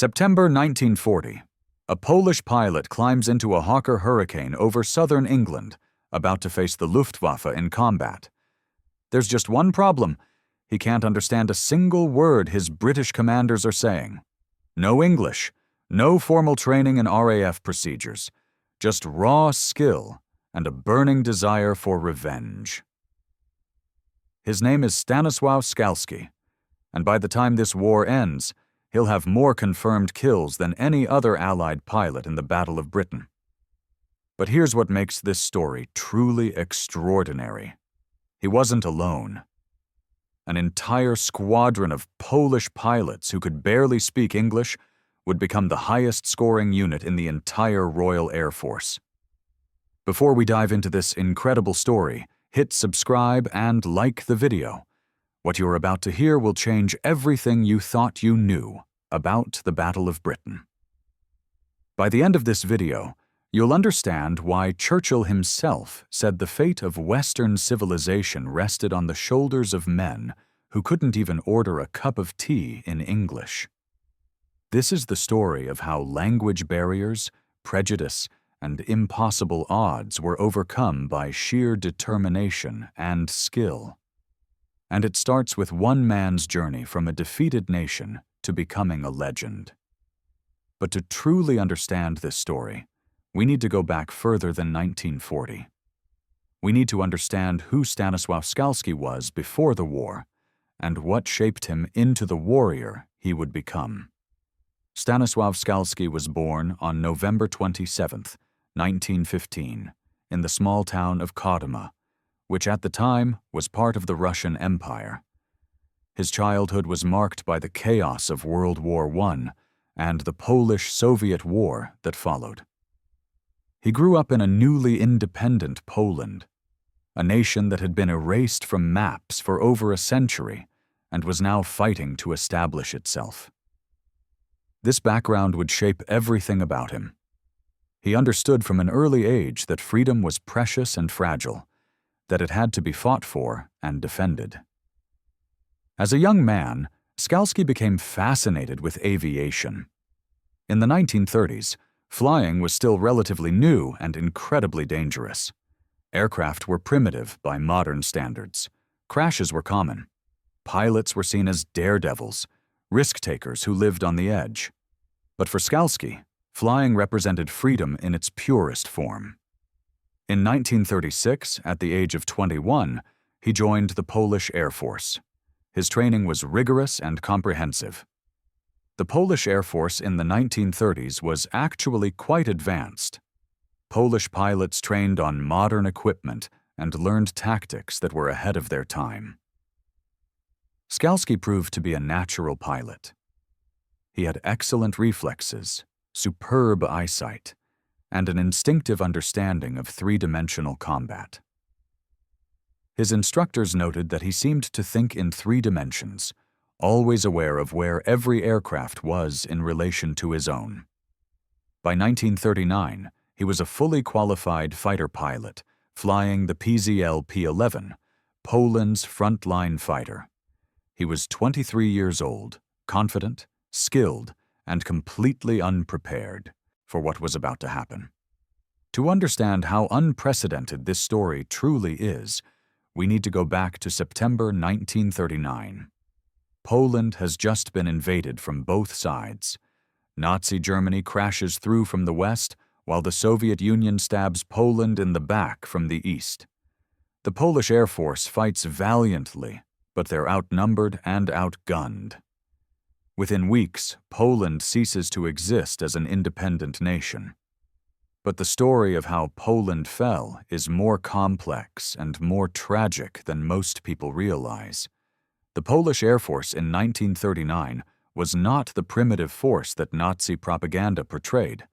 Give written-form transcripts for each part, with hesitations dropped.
September 1940. A Polish pilot climbs into a Hawker Hurricane over southern England, about to face the Luftwaffe in combat. There's just one problem. He can't understand a single word his British commanders are saying. No English, no formal training in RAF procedures, just raw skill and a burning desire for revenge. His name is Stanisław Skalski, and by the time this war ends, he'll have more confirmed kills than any other Allied pilot in the Battle of Britain. But here's what makes this story truly extraordinary. He wasn't alone. An entire squadron of Polish pilots who could barely speak English would become the highest-scoring unit in the entire Royal Air Force. Before we dive into this incredible story, hit subscribe and like the video. What you're about to hear will change everything you thought you knew about the Battle of Britain. By the end of this video, you'll understand why Churchill himself said the fate of Western civilization rested on the shoulders of men who couldn't even order a cup of tea in English. This is the story of how language barriers, prejudice, and impossible odds were overcome by sheer determination and skill. And it starts with one man's journey from a defeated nation to becoming a legend. But to truly understand this story, we need to go back further than 1940. We need to understand who Stanisław Skalski was before the war and what shaped him into the warrior he would become. Stanisław Skalski was born on November 27, 1915, in the small town of Kodyma, which at the time was part of the Russian Empire. His childhood was marked by the chaos of World War I and the Polish-Soviet War that followed. He grew up in a newly independent Poland, a nation that had been erased from maps for over a century and was now fighting to establish itself. This background would shape everything about him. He understood from an early age that freedom was precious and fragile, that it had to be fought for and defended. As a young man, Skalski became fascinated with aviation. In the 1930s, flying was still relatively new and incredibly dangerous. Aircraft were primitive by modern standards. Crashes were common. Pilots were seen as daredevils, risk-takers who lived on the edge. But for Skalski, flying represented freedom in its purest form. In 1936, at the age of 21, he joined the Polish Air Force. His training was rigorous and comprehensive. The Polish Air Force in the 1930s was actually quite advanced. Polish pilots trained on modern equipment and learned tactics that were ahead of their time. Skalski proved to be a natural pilot. He had excellent reflexes, superb eyesight, and an instinctive understanding of three-dimensional combat. His instructors noted that he seemed to think in 3 dimensions, always aware of where every aircraft was in relation to his own. By 1939, he was a fully qualified fighter pilot, flying the PZL P-11, Poland's frontline fighter. He was 23 years old, confident, skilled, and completely unprepared for what was about to happen. To understand how unprecedented this story truly is, we need to go back to September 1939. Poland has just been invaded from both sides. Nazi Germany crashes through from the west, while the Soviet Union stabs Poland in the back from the east. The Polish Air Force fights valiantly, but they're outnumbered and outgunned. Within weeks, Poland ceases to exist as an independent nation. But the story of how Poland fell is more complex and more tragic than most people realize. The Polish Air Force in 1939 was not the primitive force that Nazi propaganda portrayed.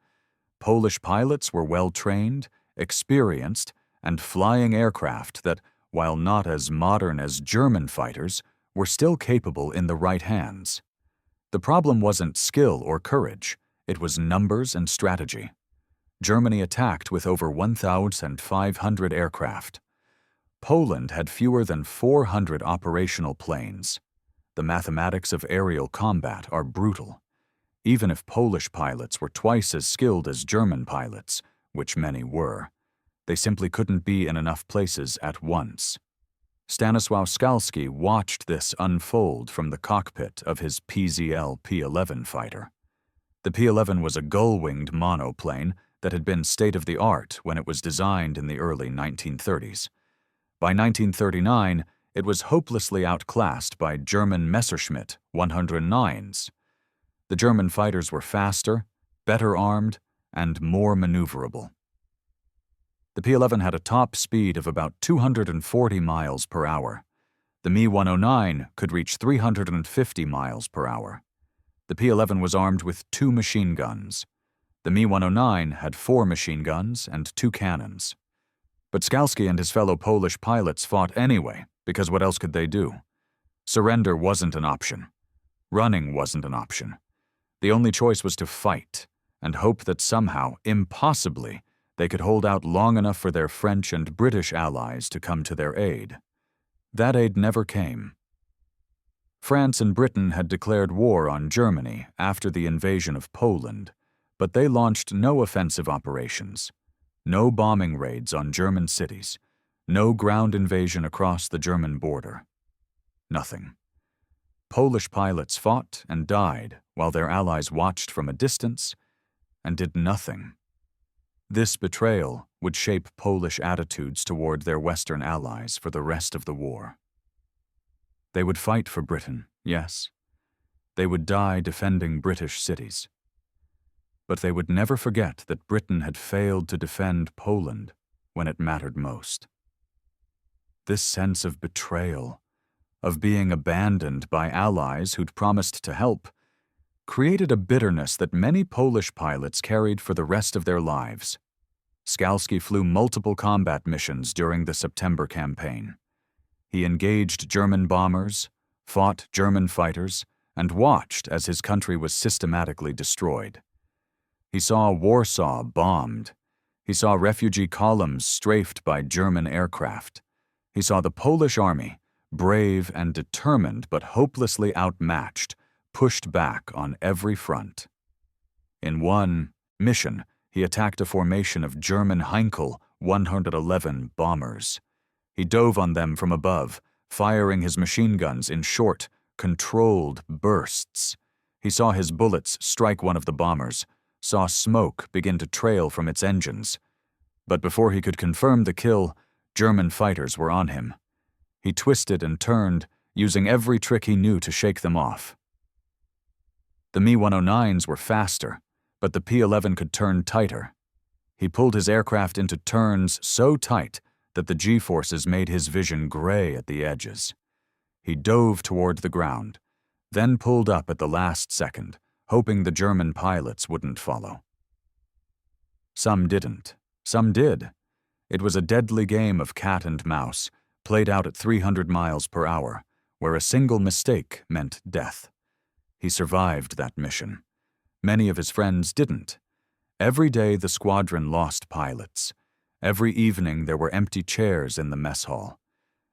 Polish pilots were well-trained, experienced, and flying aircraft that, while not as modern as German fighters, were still capable in the right hands. The problem wasn't skill or courage, it was numbers and strategy. Germany attacked with over 1,500 aircraft. Poland had fewer than 400 operational planes. The mathematics of aerial combat are brutal. Even if Polish pilots were twice as skilled as German pilots, which many were, they simply couldn't be in enough places at once. Stanisław Skalski watched this unfold from the cockpit of his PZL P-11 fighter. The P-11 was a gull-winged monoplane that had been state-of-the-art when it was designed in the early 1930s. By 1939, it was hopelessly outclassed by German Messerschmitt 109s. The German fighters were faster, better armed, and more maneuverable. The P-11 had a top speed of about 240 miles per hour. The Me-109 could reach 350 miles per hour. The P-11 was armed with 2 machine guns. The Me-109 had 4 machine guns and 2 cannons. But Skalski and his fellow Polish pilots fought anyway, because what else could they do? Surrender wasn't an option. Running wasn't an option. The only choice was to fight, and hope that somehow, impossibly, they could hold out long enough for their French and British allies to come to their aid. That aid never came. France and Britain had declared war on Germany after the invasion of Poland, but they launched no offensive operations, no bombing raids on German cities, no ground invasion across the German border. Nothing. Polish pilots fought and died while their allies watched from a distance and did nothing. This betrayal would shape Polish attitudes toward their Western allies for the rest of the war. They would fight for Britain, yes. They would die defending British cities. But they would never forget that Britain had failed to defend Poland when it mattered most. This sense of betrayal, of being abandoned by allies who'd promised to help, created a bitterness that many Polish pilots carried for the rest of their lives. Skalski flew multiple combat missions during the September campaign. He engaged German bombers, fought German fighters, and watched as his country was systematically destroyed. He saw Warsaw bombed. He saw refugee columns strafed by German aircraft. He saw the Polish army, brave and determined but hopelessly outmatched, pushed back on every front. In one mission, he attacked a formation of German Heinkel 111 bombers. He dove on them from above, firing his machine guns in short, controlled bursts. He saw his bullets strike one of the bombers, saw smoke begin to trail from its engines. But before he could confirm the kill, German fighters were on him. He twisted and turned, using every trick he knew to shake them off. The Me-109s were faster, but the P-11 could turn tighter. He pulled his aircraft into turns so tight that the G-forces made his vision gray at the edges. He dove toward the ground, then pulled up at the last second, hoping the German pilots wouldn't follow. Some didn't. Some did. It was a deadly game of cat and mouse, played out at 300 miles per hour, where a single mistake meant death. He survived that mission. Many of his friends didn't. Every day the squadron lost pilots. Every evening there were empty chairs in the mess hall.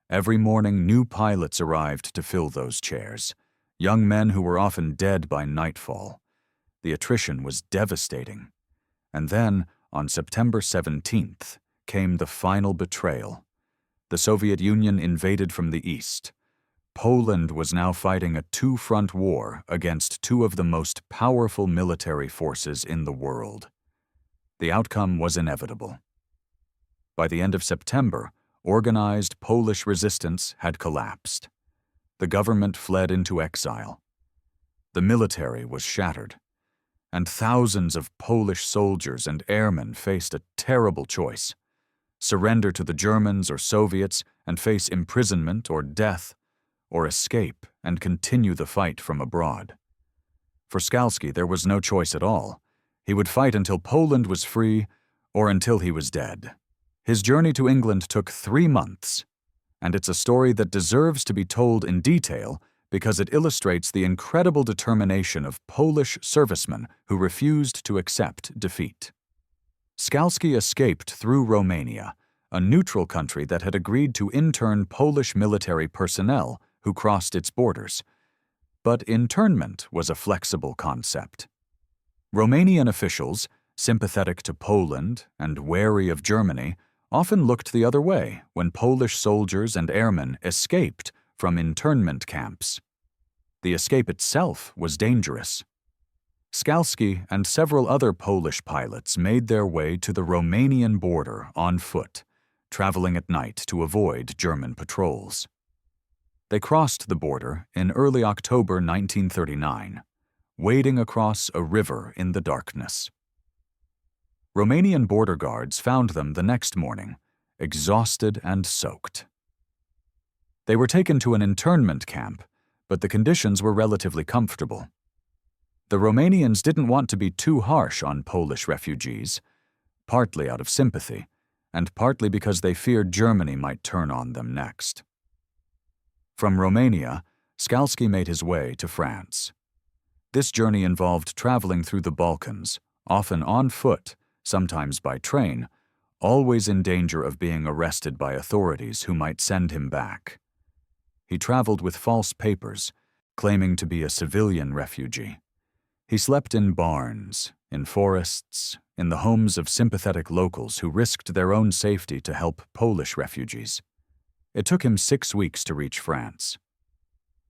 Every morning new pilots arrived to fill those chairs, young men who were often dead by nightfall. The attrition was devastating. And then, on September 17th, came the final betrayal. The Soviet Union invaded from the east. Poland was now fighting a two-front war against two of the most powerful military forces in the world. The outcome was inevitable. By the end of September, organized Polish resistance had collapsed. The government fled into exile. The military was shattered, and thousands of Polish soldiers and airmen faced a terrible choice: surrender to the Germans or Soviets and face imprisonment or death, or escape and continue the fight from abroad. For Skalski, there was no choice at all. He would fight until Poland was free or until he was dead. His journey to England took 3 months, and it's a story that deserves to be told in detail because it illustrates the incredible determination of Polish servicemen who refused to accept defeat. Skalski escaped through Romania, a neutral country that had agreed to intern Polish military personnel who crossed its borders. But internment was a flexible concept. Romanian officials, sympathetic to Poland and wary of Germany, often looked the other way when Polish soldiers and airmen escaped from internment camps. The escape itself was dangerous. Skalski and several other Polish pilots made their way to the Romanian border on foot, traveling at night to avoid German patrols. They crossed the border in early October 1939, wading across a river in the darkness. Romanian border guards found them the next morning, exhausted and soaked. They were taken to an internment camp, but the conditions were relatively comfortable. The Romanians didn't want to be too harsh on Polish refugees, partly out of sympathy, and partly because they feared Germany might turn on them next. From Romania, Skalski made his way to France. This journey involved traveling through the Balkans, often on foot, sometimes by train, always in danger of being arrested by authorities who might send him back. He traveled with false papers, claiming to be a civilian refugee. He slept in barns, in forests, in the homes of sympathetic locals who risked their own safety to help Polish refugees. It took him 6 weeks to reach France.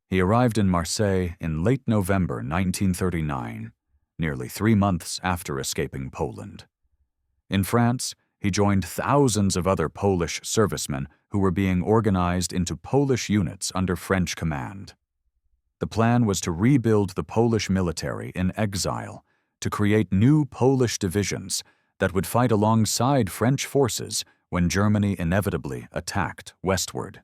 He arrived in Marseille in late November 1939, nearly 3 months after escaping Poland. In France, he joined thousands of other Polish servicemen who were being organized into Polish units under French command. The plan was to rebuild the Polish military in exile, to create new Polish divisions that would fight alongside French forces when Germany inevitably attacked westward.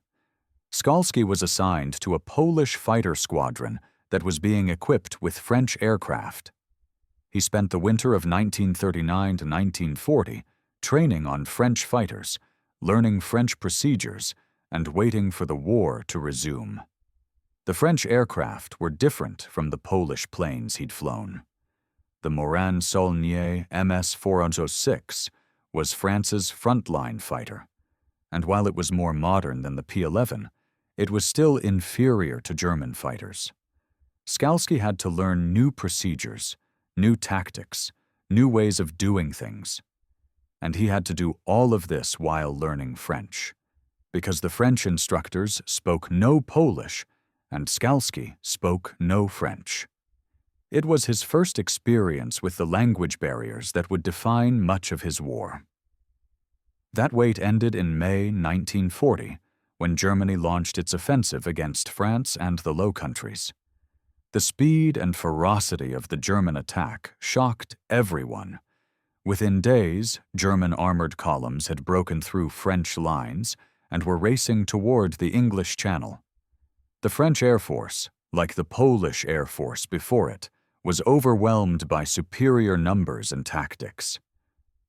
Skalski was assigned to a Polish fighter squadron that was being equipped with French aircraft. He spent the winter of 1939 to 1940 training on French fighters, learning French procedures, and waiting for the war to resume. The French aircraft were different from the Polish planes he'd flown. The Morane-Saulnier MS-406 was France's frontline fighter, and while it was more modern than the P-11, it was still inferior to German fighters. Skalski had to learn new procedures, new tactics, new ways of doing things. And he had to do all of this while learning French, because the French instructors spoke no Polish and Skalski spoke no French. It was his first experience with the language barriers that would define much of his war. That wait ended in May 1940, when Germany launched its offensive against France and the Low Countries. The speed and ferocity of the German attack shocked everyone. Within days, German armored columns had broken through French lines and were racing toward the English Channel. The French Air Force, like the Polish Air Force before it, was overwhelmed by superior numbers and tactics.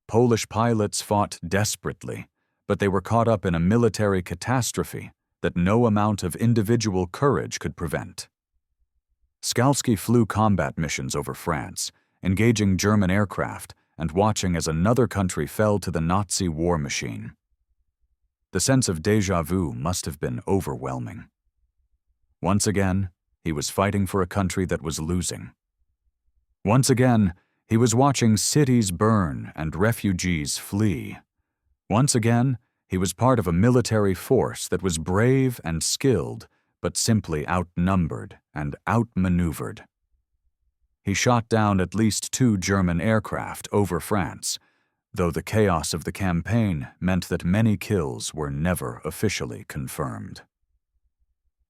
Polish pilots fought desperately, but they were caught up in a military catastrophe that no amount of individual courage could prevent. Skalski flew combat missions over France, engaging German aircraft and watching as another country fell to the Nazi war machine. The sense of déjà vu must have been overwhelming. Once again, he was fighting for a country that was losing. Once again, he was watching cities burn and refugees flee. Once again, he was part of a military force that was brave and skilled, but simply outnumbered and outmaneuvered. He shot down at least 2 German aircraft over France, though the chaos of the campaign meant that many kills were never officially confirmed.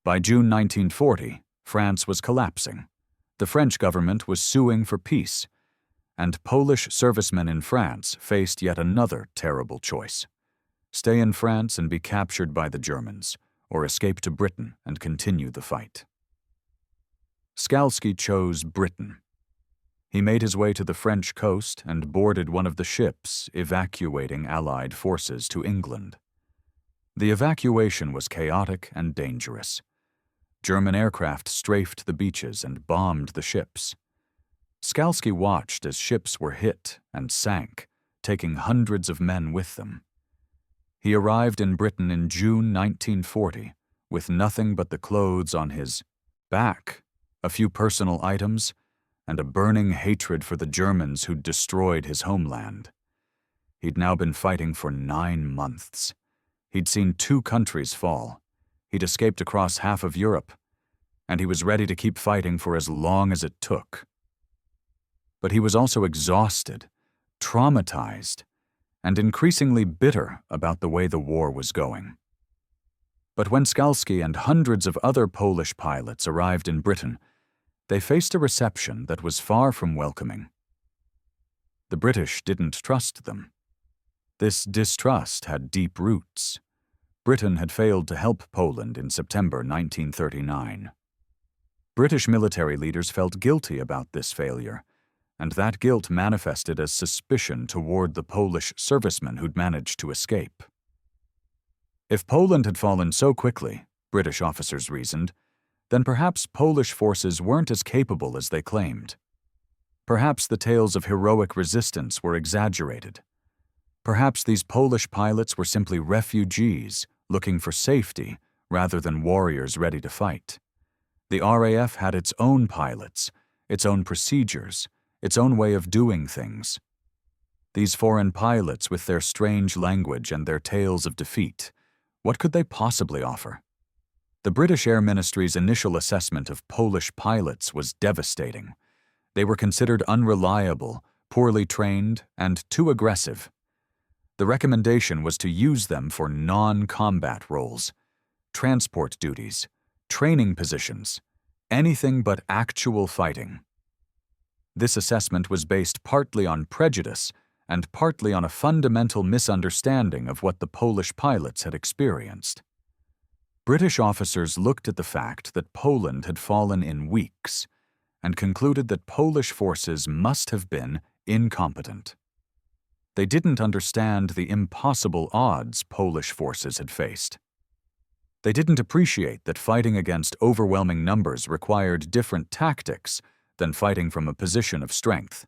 By June 1940, France was collapsing. The French government was suing for peace, and Polish servicemen in France faced yet another terrible choice: stay in France and be captured by the Germans, or escape to Britain and continue the fight. Skalski chose Britain. He made his way to the French coast and boarded one of the ships evacuating Allied forces to England. The evacuation was chaotic and dangerous. German aircraft strafed the beaches and bombed the ships. Skalski watched as ships were hit and sank, taking hundreds of men with them. He arrived in Britain in June 1940 with nothing but the clothes on his back, a few personal items, and a burning hatred for the Germans who'd destroyed his homeland. He'd now been fighting for 9 months. He'd seen 2 countries fall. He'd escaped across half of Europe, and he was ready to keep fighting for as long as it took. But he was also exhausted, traumatized, and increasingly bitter about the way the war was going. But when Skalski and hundreds of other Polish pilots arrived in Britain, they faced a reception that was far from welcoming. The British didn't trust them. This distrust had deep roots. Britain had failed to help Poland in September 1939. British military leaders felt guilty about this failure, and that guilt manifested as suspicion toward the Polish servicemen who'd managed to escape. If Poland had fallen so quickly, British officers reasoned, then perhaps Polish forces weren't as capable as they claimed. Perhaps the tales of heroic resistance were exaggerated. Perhaps these Polish pilots were simply refugees looking for safety rather than warriors ready to fight. The RAF had its own pilots, its own procedures, its own way of doing things. These foreign pilots with their strange language and their tales of defeat, what could they possibly offer? The British Air Ministry's initial assessment of Polish pilots was devastating. They were considered unreliable, poorly trained, and too aggressive. The recommendation was to use them for non-combat roles, transport duties, training positions, anything but actual fighting. This assessment was based partly on prejudice and partly on a fundamental misunderstanding of what the Polish pilots had experienced. British officers looked at the fact that Poland had fallen in weeks and concluded that Polish forces must have been incompetent. They didn't understand the impossible odds Polish forces had faced. They didn't appreciate that fighting against overwhelming numbers required different tactics than fighting from a position of strength.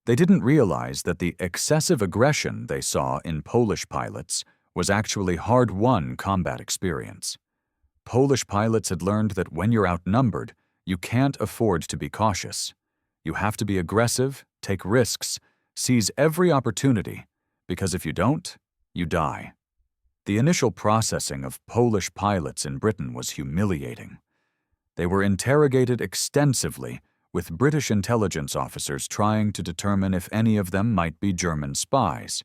They didn't realize that the excessive aggression they saw in Polish pilots was actually hard-won combat experience. Polish pilots had learned that when you're outnumbered, you can't afford to be cautious. You have to be aggressive, take risks, seize every opportunity, because if you don't, you die. The initial processing of Polish pilots in Britain was humiliating. They were interrogated extensively, with British intelligence officers trying to determine if any of them might be German spies.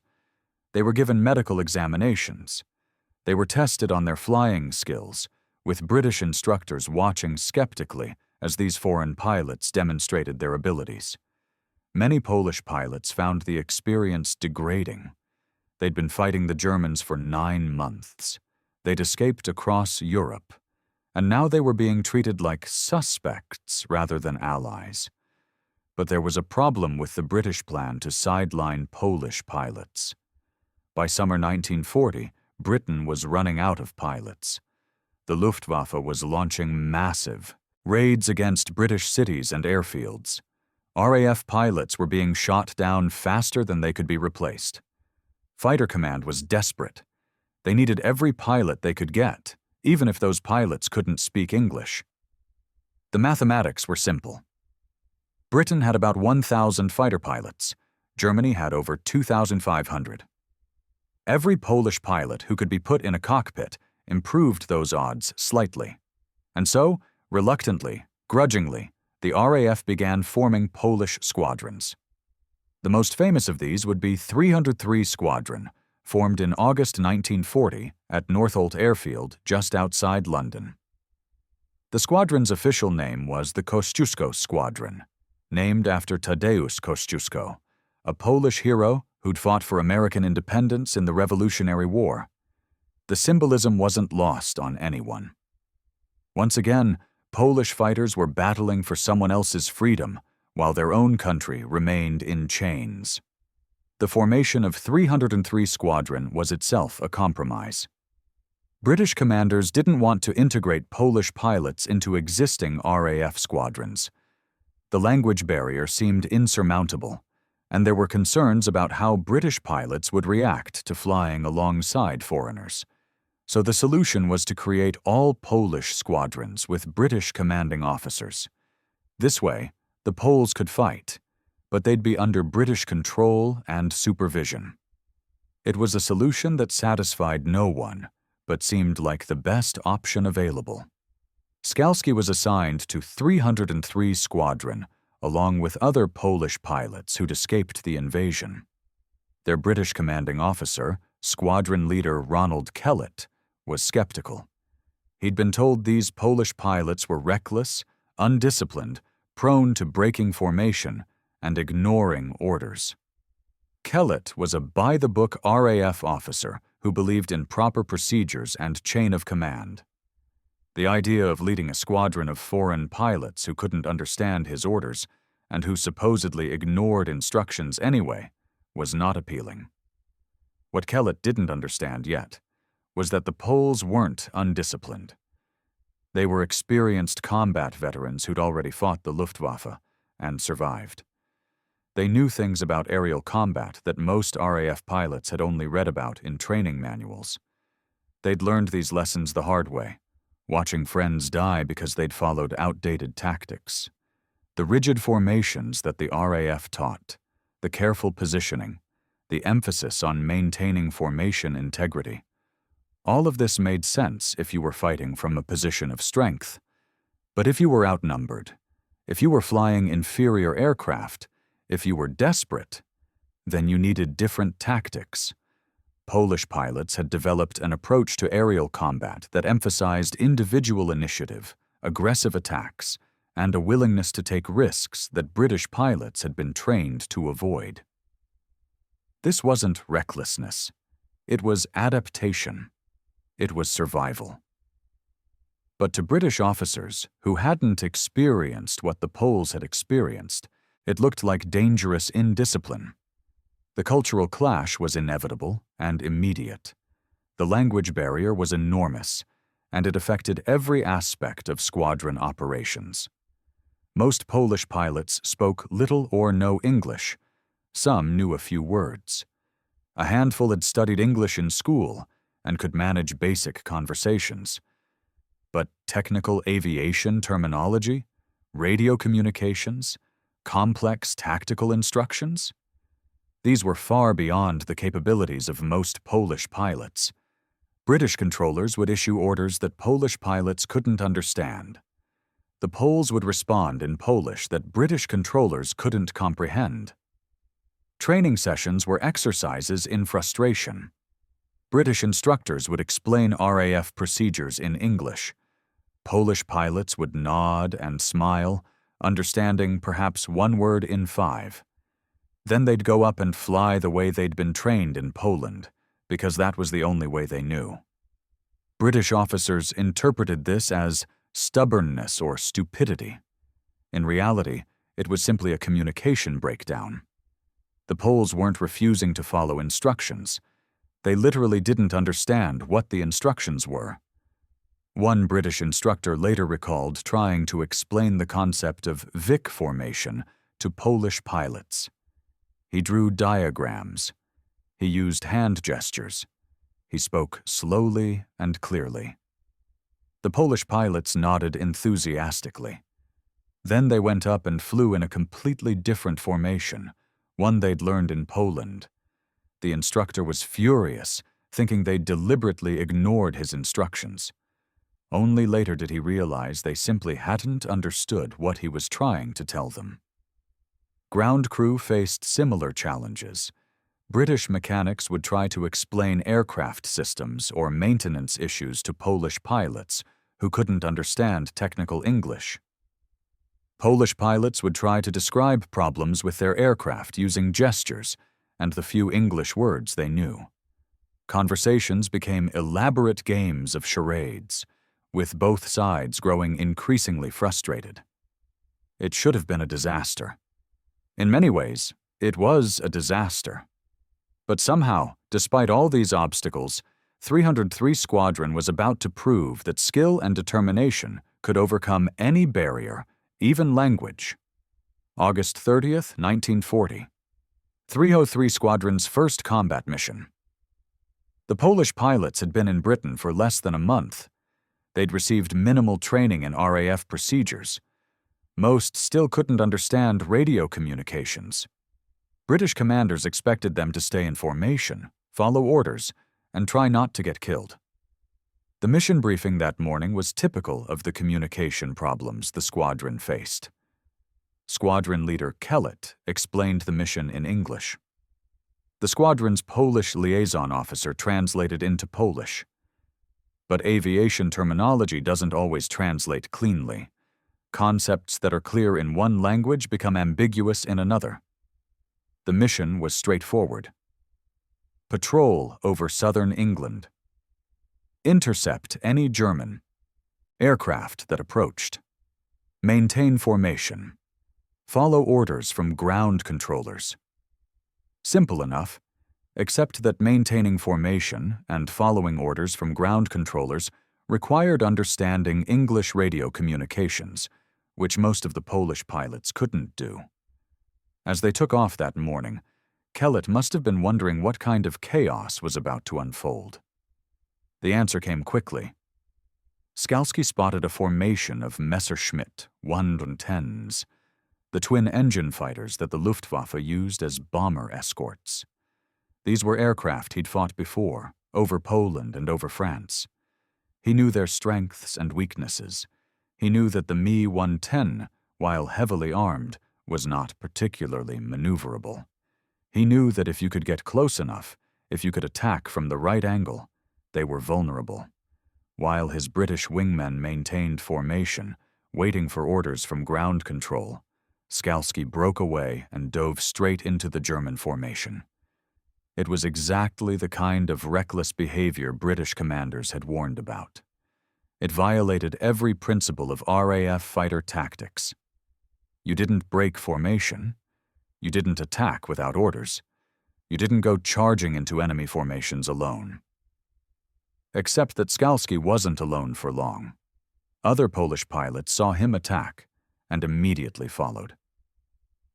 They were given medical examinations. They were tested on their flying skills, with British instructors watching skeptically as these foreign pilots demonstrated their abilities. Many Polish pilots found the experience degrading. They'd been fighting the Germans for 9 months. They'd escaped across Europe, and now they were being treated like suspects rather than allies. But there was a problem with the British plan to sideline Polish pilots. By summer 1940, Britain was running out of pilots. The Luftwaffe was launching massive raids against British cities and airfields. RAF pilots were being shot down faster than they could be replaced. Fighter Command was desperate. They needed every pilot they could get, even if those pilots couldn't speak English. The mathematics were simple. Britain had about 1,000 fighter pilots. Germany had over 2,500. Every Polish pilot who could be put in a cockpit improved those odds slightly. And so, reluctantly, grudgingly, the RAF began forming Polish squadrons. The most famous of these would be 303 Squadron, formed in August 1940 at Northolt Airfield just outside London. The squadron's official name was the Kosciuszko Squadron, named after Tadeusz Kosciuszko, a Polish hero who'd fought for American independence in the Revolutionary War. The symbolism wasn't lost on anyone. Once again, Polish fighters were battling for someone else's freedom, while their own country remained in chains. The formation of 303 Squadron was itself a compromise. British commanders didn't want to integrate Polish pilots into existing RAF squadrons. The language barrier seemed insurmountable, and there were concerns about how British pilots would react to flying alongside foreigners. So the solution was to create all Polish squadrons with British commanding officers. This way, The Poles could fight, but they'd be under British control and supervision. It was a solution that satisfied no one, but seemed like the best option available. Skalski was assigned to 303 Squadron, along with other Polish pilots who'd escaped the invasion. Their British commanding officer, squadron leader Ronald Kellett, was skeptical. He'd been told these Polish pilots were reckless, undisciplined, prone to breaking formation, and ignoring orders. Kellett was a by-the-book RAF officer who believed in proper procedures and chain of command. The idea of leading a squadron of foreign pilots who couldn't understand his orders and who supposedly ignored instructions anyway was not appealing. What Kellett didn't understand yet was that the Poles weren't undisciplined. They were experienced combat veterans who'd already fought the Luftwaffe and survived. They knew things about aerial combat that most RAF pilots had only read about in training manuals. They'd learned these lessons the hard way, watching friends die because they'd followed outdated tactics. The rigid formations that the RAF taught, the careful positioning, the emphasis on maintaining formation integrity. All of this made sense if you were fighting from a position of strength. But if you were outnumbered, if you were flying inferior aircraft, if you were desperate, then you needed different tactics. Polish pilots had developed an approach to aerial combat that emphasized individual initiative, aggressive attacks, and a willingness to take risks that British pilots had been trained to avoid. This wasn't recklessness. It was adaptation. It was survival. But to British officers who hadn't experienced what the Poles had experienced, it looked like dangerous indiscipline. The cultural clash was inevitable and immediate. The language barrier was enormous, and it affected every aspect of squadron operations. Most Polish pilots spoke little or no English. Some knew a few words. A handful had studied English in school and could manage basic conversations. But technical aviation terminology, radio communications, complex tactical instructions? These were far beyond the capabilities of most Polish pilots. British controllers would issue orders that Polish pilots couldn't understand. The Poles would respond in Polish that British controllers couldn't comprehend. Training sessions were exercises in frustration. British instructors would explain RAF procedures in English. Polish pilots would nod and smile, understanding perhaps one word in 5. Then they'd go up and fly the way they'd been trained in Poland, because that was the only way they knew. British officers interpreted this as stubbornness or stupidity. In reality, it was simply a communication breakdown. The Poles weren't refusing to follow instructions. They literally didn't understand what the instructions were. One British instructor later recalled trying to explain the concept of Vic formation to Polish pilots. He drew diagrams. He used hand gestures. He spoke slowly and clearly. The Polish pilots nodded enthusiastically. Then they went up and flew in a completely different formation, one they'd learned in Poland. The instructor was furious, thinking they'd deliberately ignored his instructions. Only later did he realize they simply hadn't understood what he was trying to tell them. Ground crew faced similar challenges. British mechanics would try to explain aircraft systems or maintenance issues to Polish pilots who couldn't understand technical English. Polish pilots would try to describe problems with their aircraft using gestures and the few English words they knew. Conversations became elaborate games of charades, with both sides growing increasingly frustrated. It should have been a disaster. In many ways, it was a disaster. But somehow, despite all these obstacles, 303 Squadron was about to prove that skill and determination could overcome any barrier, even language. August 30th, 1940. 303 Squadron's first combat mission. The Polish pilots had been in Britain for less than a month. They'd received minimal training in RAF procedures. Most still couldn't understand radio communications. British commanders expected them to stay in formation, follow orders, and try not to get killed. The mission briefing that morning was typical of the communication problems the squadron faced. Squadron leader Kellett explained the mission in English. The squadron's Polish liaison officer translated into Polish. But aviation terminology doesn't always translate cleanly. Concepts that are clear in one language become ambiguous in another. The mission was straightforward. Patrol over southern England. Intercept any German aircraft that approached. Maintain formation. Follow orders from ground controllers. Simple enough, except that maintaining formation and following orders from ground controllers required understanding English radio communications, which most of the Polish pilots couldn't do. As they took off that morning, Kellett must have been wondering what kind of chaos was about to unfold. The answer came quickly. Skalski spotted a formation of Messerschmitt 110s, the twin-engine fighters that the Luftwaffe used as bomber escorts. These were aircraft he'd fought before, over Poland and over France. He knew their strengths and weaknesses. He knew that the Me-110, while heavily armed, was not particularly maneuverable. He knew that if you could get close enough, if you could attack from the right angle, they were vulnerable. While his British wingmen maintained formation, waiting for orders from ground control, Skalski broke away and dove straight into the German formation. It was exactly the kind of reckless behavior British commanders had warned about. It violated every principle of RAF fighter tactics. You didn't break formation. You didn't attack without orders. You didn't go charging into enemy formations alone. Except that Skalski wasn't alone for long. Other Polish pilots saw him attack and immediately followed.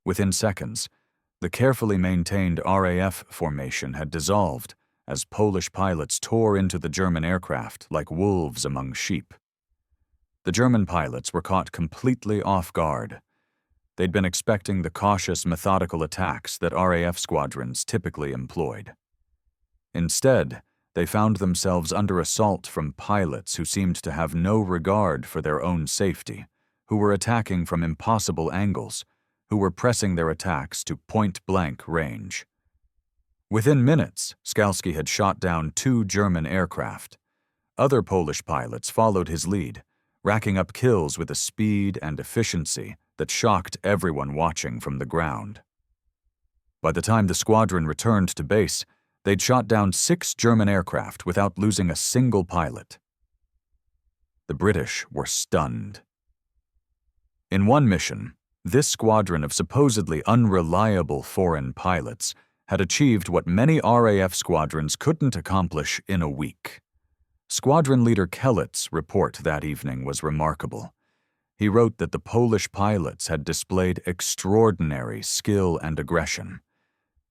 Within seconds, the carefully maintained RAF formation had dissolved as Polish pilots tore into the German aircraft like wolves among sheep. The German pilots were caught completely off guard. They'd been expecting the cautious, methodical attacks that RAF squadrons typically employed. Instead, they found themselves under assault from pilots who seemed to have no regard for their own safety, who were attacking from impossible angles, who were pressing their attacks to point-blank range. Within minutes, Skalski had shot down 2 German aircraft. Other Polish pilots followed his lead, racking up kills with a speed and efficiency that shocked everyone watching from the ground. By the time the squadron returned to base, they'd shot down 6 German aircraft without losing a single pilot. The British were stunned. In one mission, this squadron of supposedly unreliable foreign pilots had achieved what many RAF squadrons couldn't accomplish in a week. Squadron leader Kellett's report that evening was remarkable. He wrote that the Polish pilots had displayed extraordinary skill and aggression.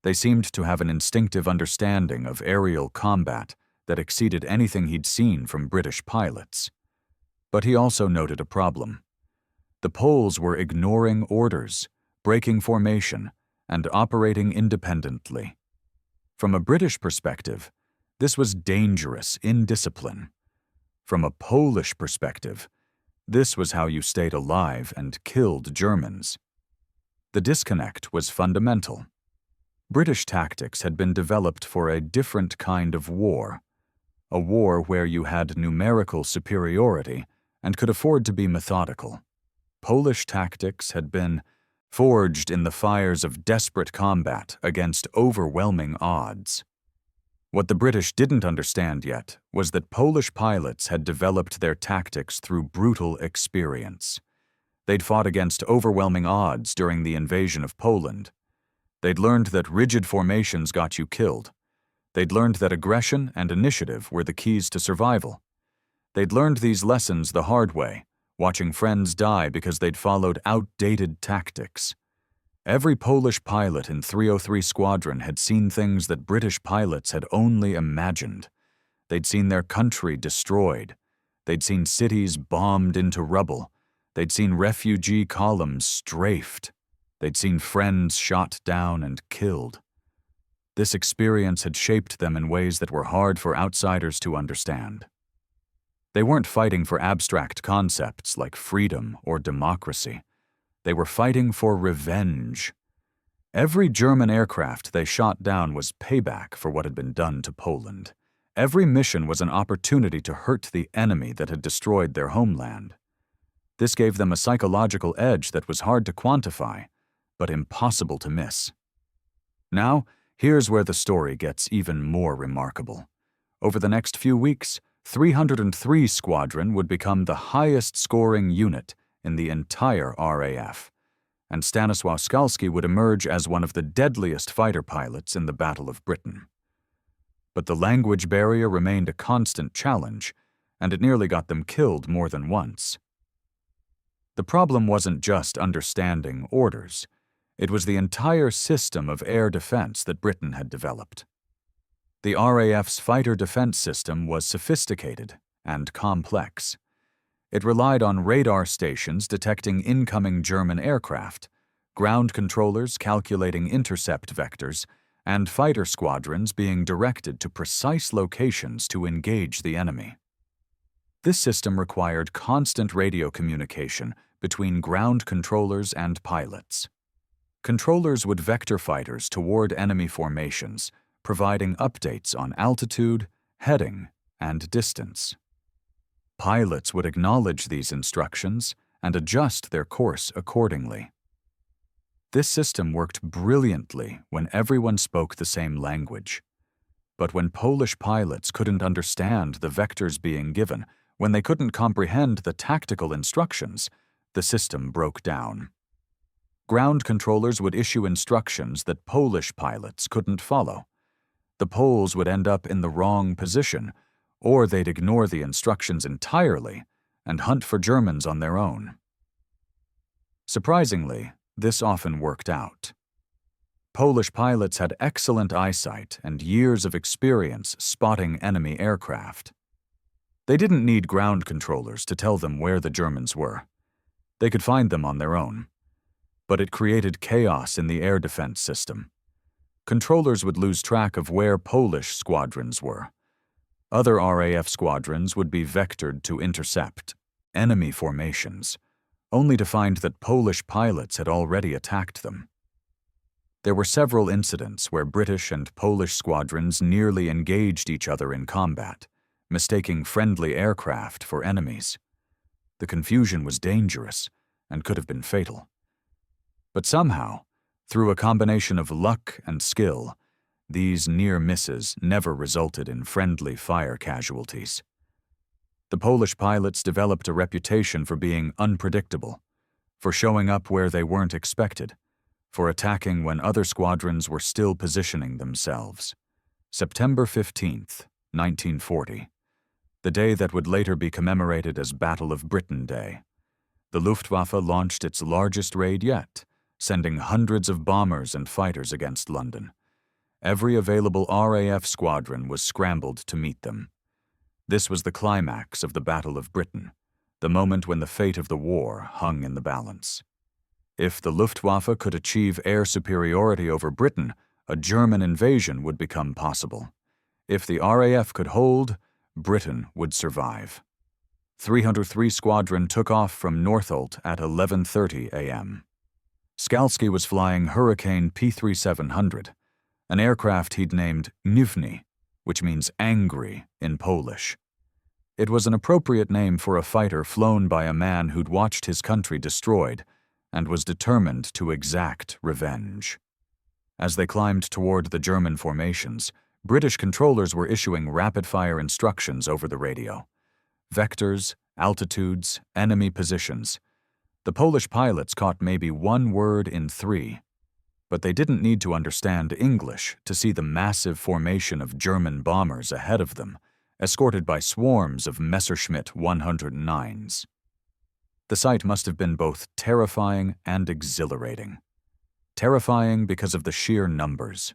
They seemed to have an instinctive understanding of aerial combat that exceeded anything he'd seen from British pilots. But he also noted a problem. The Poles were ignoring orders, breaking formation, and operating independently. From a British perspective, this was dangerous indiscipline. From a Polish perspective, this was how you stayed alive and killed Germans. The disconnect was fundamental. British tactics had been developed for a different kind of war, a war where you had numerical superiority and could afford to be methodical. Polish tactics had been forged in the fires of desperate combat against overwhelming odds. What the British didn't understand yet was that Polish pilots had developed their tactics through brutal experience. They'd fought against overwhelming odds during the invasion of Poland. They'd learned that rigid formations got you killed. They'd learned that aggression and initiative were the keys to survival. They'd learned these lessons the hard way, watching friends die because they'd followed outdated tactics. Every Polish pilot in 303 Squadron had seen things that British pilots had only imagined. They'd seen their country destroyed. They'd seen cities bombed into rubble. They'd seen refugee columns strafed. They'd seen friends shot down and killed. This experience had shaped them in ways that were hard for outsiders to understand. They weren't fighting for abstract concepts like freedom or democracy. They were fighting for revenge. Every German aircraft they shot down was payback for what had been done to Poland. Every mission was an opportunity to hurt the enemy that had destroyed their homeland. This gave them a psychological edge that was hard to quantify, but impossible to miss. Now, here's where the story gets even more remarkable. Over the next few weeks, 303 Squadron would become the highest-scoring unit in the entire RAF, and Stanisław Skalski would emerge as one of the deadliest fighter pilots in the Battle of Britain. But the language barrier remained a constant challenge, and it nearly got them killed more than once. The problem wasn't just understanding orders. It was the entire system of air defense that Britain had developed. The RAF's fighter defense system was sophisticated and complex. It relied on radar stations detecting incoming German aircraft, ground controllers calculating intercept vectors, and fighter squadrons being directed to precise locations to engage the enemy. This system required constant radio communication between ground controllers and pilots. Controllers would vector fighters toward enemy formations, providing updates on altitude, heading, and distance. Pilots would acknowledge these instructions and adjust their course accordingly. This system worked brilliantly when everyone spoke the same language. But when Polish pilots couldn't understand the vectors being given, when they couldn't comprehend the tactical instructions, the system broke down. Ground controllers would issue instructions that Polish pilots couldn't follow. The Poles would end up in the wrong position, or they'd ignore the instructions entirely and hunt for Germans on their own. Surprisingly, this often worked out. Polish pilots had excellent eyesight and years of experience spotting enemy aircraft. They didn't need ground controllers to tell them where the Germans were. They could find them on their own. But it created chaos in the air defense system. Controllers would lose track of where Polish squadrons were. Other RAF squadrons would be vectored to intercept enemy formations, only to find that Polish pilots had already attacked them. There were several incidents where British and Polish squadrons nearly engaged each other in combat, mistaking friendly aircraft for enemies. The confusion was dangerous and could have been fatal. But somehow, through a combination of luck and skill, these near misses never resulted in friendly fire casualties. The Polish pilots developed a reputation for being unpredictable, for showing up where they weren't expected, for attacking when other squadrons were still positioning themselves. September 15th, 1940, the day that would later be commemorated as Battle of Britain Day. The Luftwaffe launched its largest raid yet, sending hundreds of bombers and fighters against London. Every available RAF squadron was scrambled to meet them. This was the climax of the Battle of Britain, the moment when the fate of the war hung in the balance. If the Luftwaffe could achieve air superiority over Britain, a German invasion would become possible. If the RAF could hold, Britain would survive. 303 Squadron took off from Northolt at 11:30 a.m. Skalski was flying Hurricane P-3700, an aircraft he'd named Gniewny, which means angry in Polish. It was an appropriate name for a fighter flown by a man who'd watched his country destroyed and was determined to exact revenge. As they climbed toward the German formations, British controllers were issuing rapid-fire instructions over the radio. Vectors, altitudes, enemy positions. The Polish pilots caught maybe one word in 3, but they didn't need to understand English to see the massive formation of German bombers ahead of them, escorted by swarms of Messerschmitt 109s. The sight must have been both terrifying and exhilarating. Terrifying because of the sheer numbers.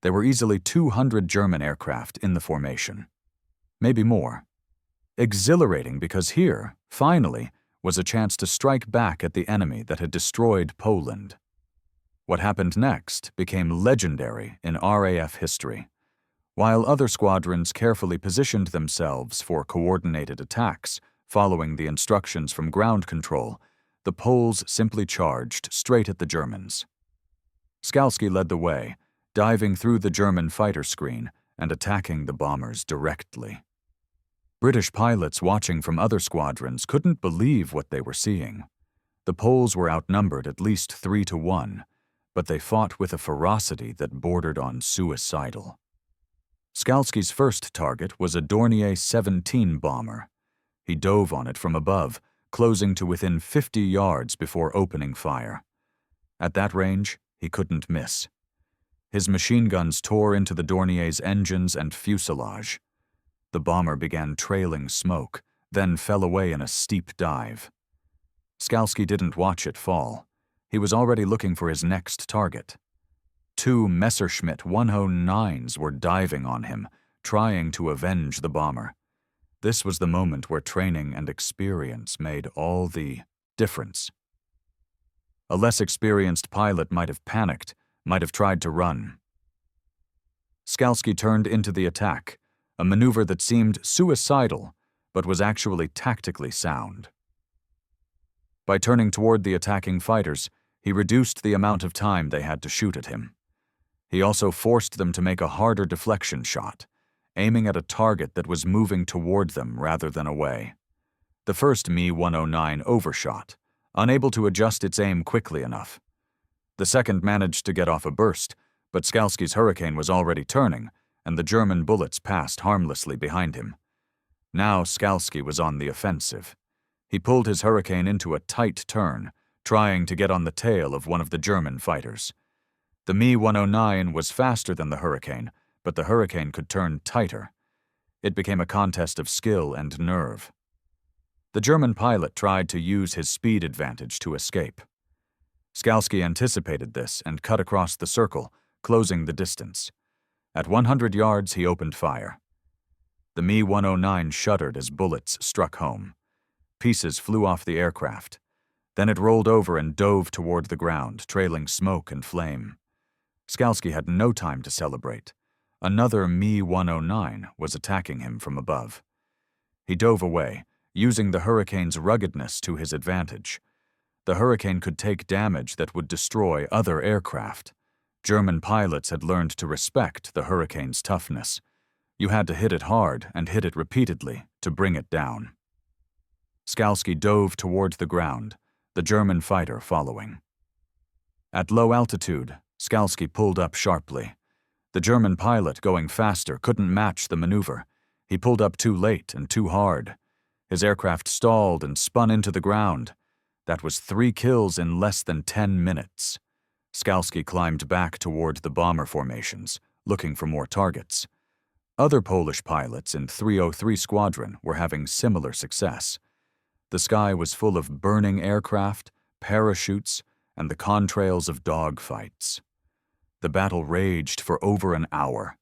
There were easily 200 German aircraft in the formation. Maybe more. Exhilarating because here, finally, was a chance to strike back at the enemy that had destroyed Poland. What happened next became legendary in RAF history. While other squadrons carefully positioned themselves for coordinated attacks, following the instructions from ground control, the Poles simply charged straight at the Germans. Skalski led the way, diving through the German fighter screen and attacking the bombers directly. British pilots watching from other squadrons couldn't believe what they were seeing. The Poles were outnumbered at least 3-1, but they fought with a ferocity that bordered on suicidal. Skalski's first target was a Dornier 17 bomber. He dove on it from above, closing to within 50 yards before opening fire. At that range, he couldn't miss. His machine guns tore into the Dornier's engines and fuselage. The bomber began trailing smoke, then fell away in a steep dive. Skalski didn't watch it fall. He was already looking for his next target. 2 Messerschmitt 109s were diving on him, trying to avenge the bomber. This was the moment where training and experience made all the difference. A less experienced pilot might have panicked, might have tried to run. Skalski turned into the attack, a maneuver that seemed suicidal, but was actually tactically sound. By turning toward the attacking fighters, he reduced the amount of time they had to shoot at him. He also forced them to make a harder deflection shot, aiming at a target that was moving toward them rather than away. The first Me-109 overshot, unable to adjust its aim quickly enough. The second managed to get off a burst, but Skalski's Hurricane was already turning, and the German bullets passed harmlessly behind him. Now Skalski was on the offensive. He pulled his Hurricane into a tight turn, trying to get on the tail of one of the German fighters. The Me-109 was faster than the Hurricane, but the Hurricane could turn tighter. It became a contest of skill and nerve. The German pilot tried to use his speed advantage to escape. Skalski anticipated this and cut across the circle, closing the distance. At 100 yards, he opened fire. The Me-109 shuddered as bullets struck home. Pieces flew off the aircraft. Then it rolled over and dove toward the ground, trailing smoke and flame. Skalski had no time to celebrate. Another Me-109 was attacking him from above. He dove away, using the Hurricane's ruggedness to his advantage. The Hurricane could take damage that would destroy other aircraft. German pilots had learned to respect the Hurricane's toughness. You had to hit it hard and hit it repeatedly to bring it down. Skalski dove toward the ground, the German fighter following. At low altitude, Skalski pulled up sharply. The German pilot, going faster, couldn't match the maneuver. He pulled up too late and too hard. His aircraft stalled and spun into the ground. That was 3 kills in less than 10 minutes. Skalski climbed back toward the bomber formations, looking for more targets. Other Polish pilots in 303 Squadron were having similar success. The sky was full of burning aircraft, parachutes, and the contrails of dogfights. The battle raged for over an hour.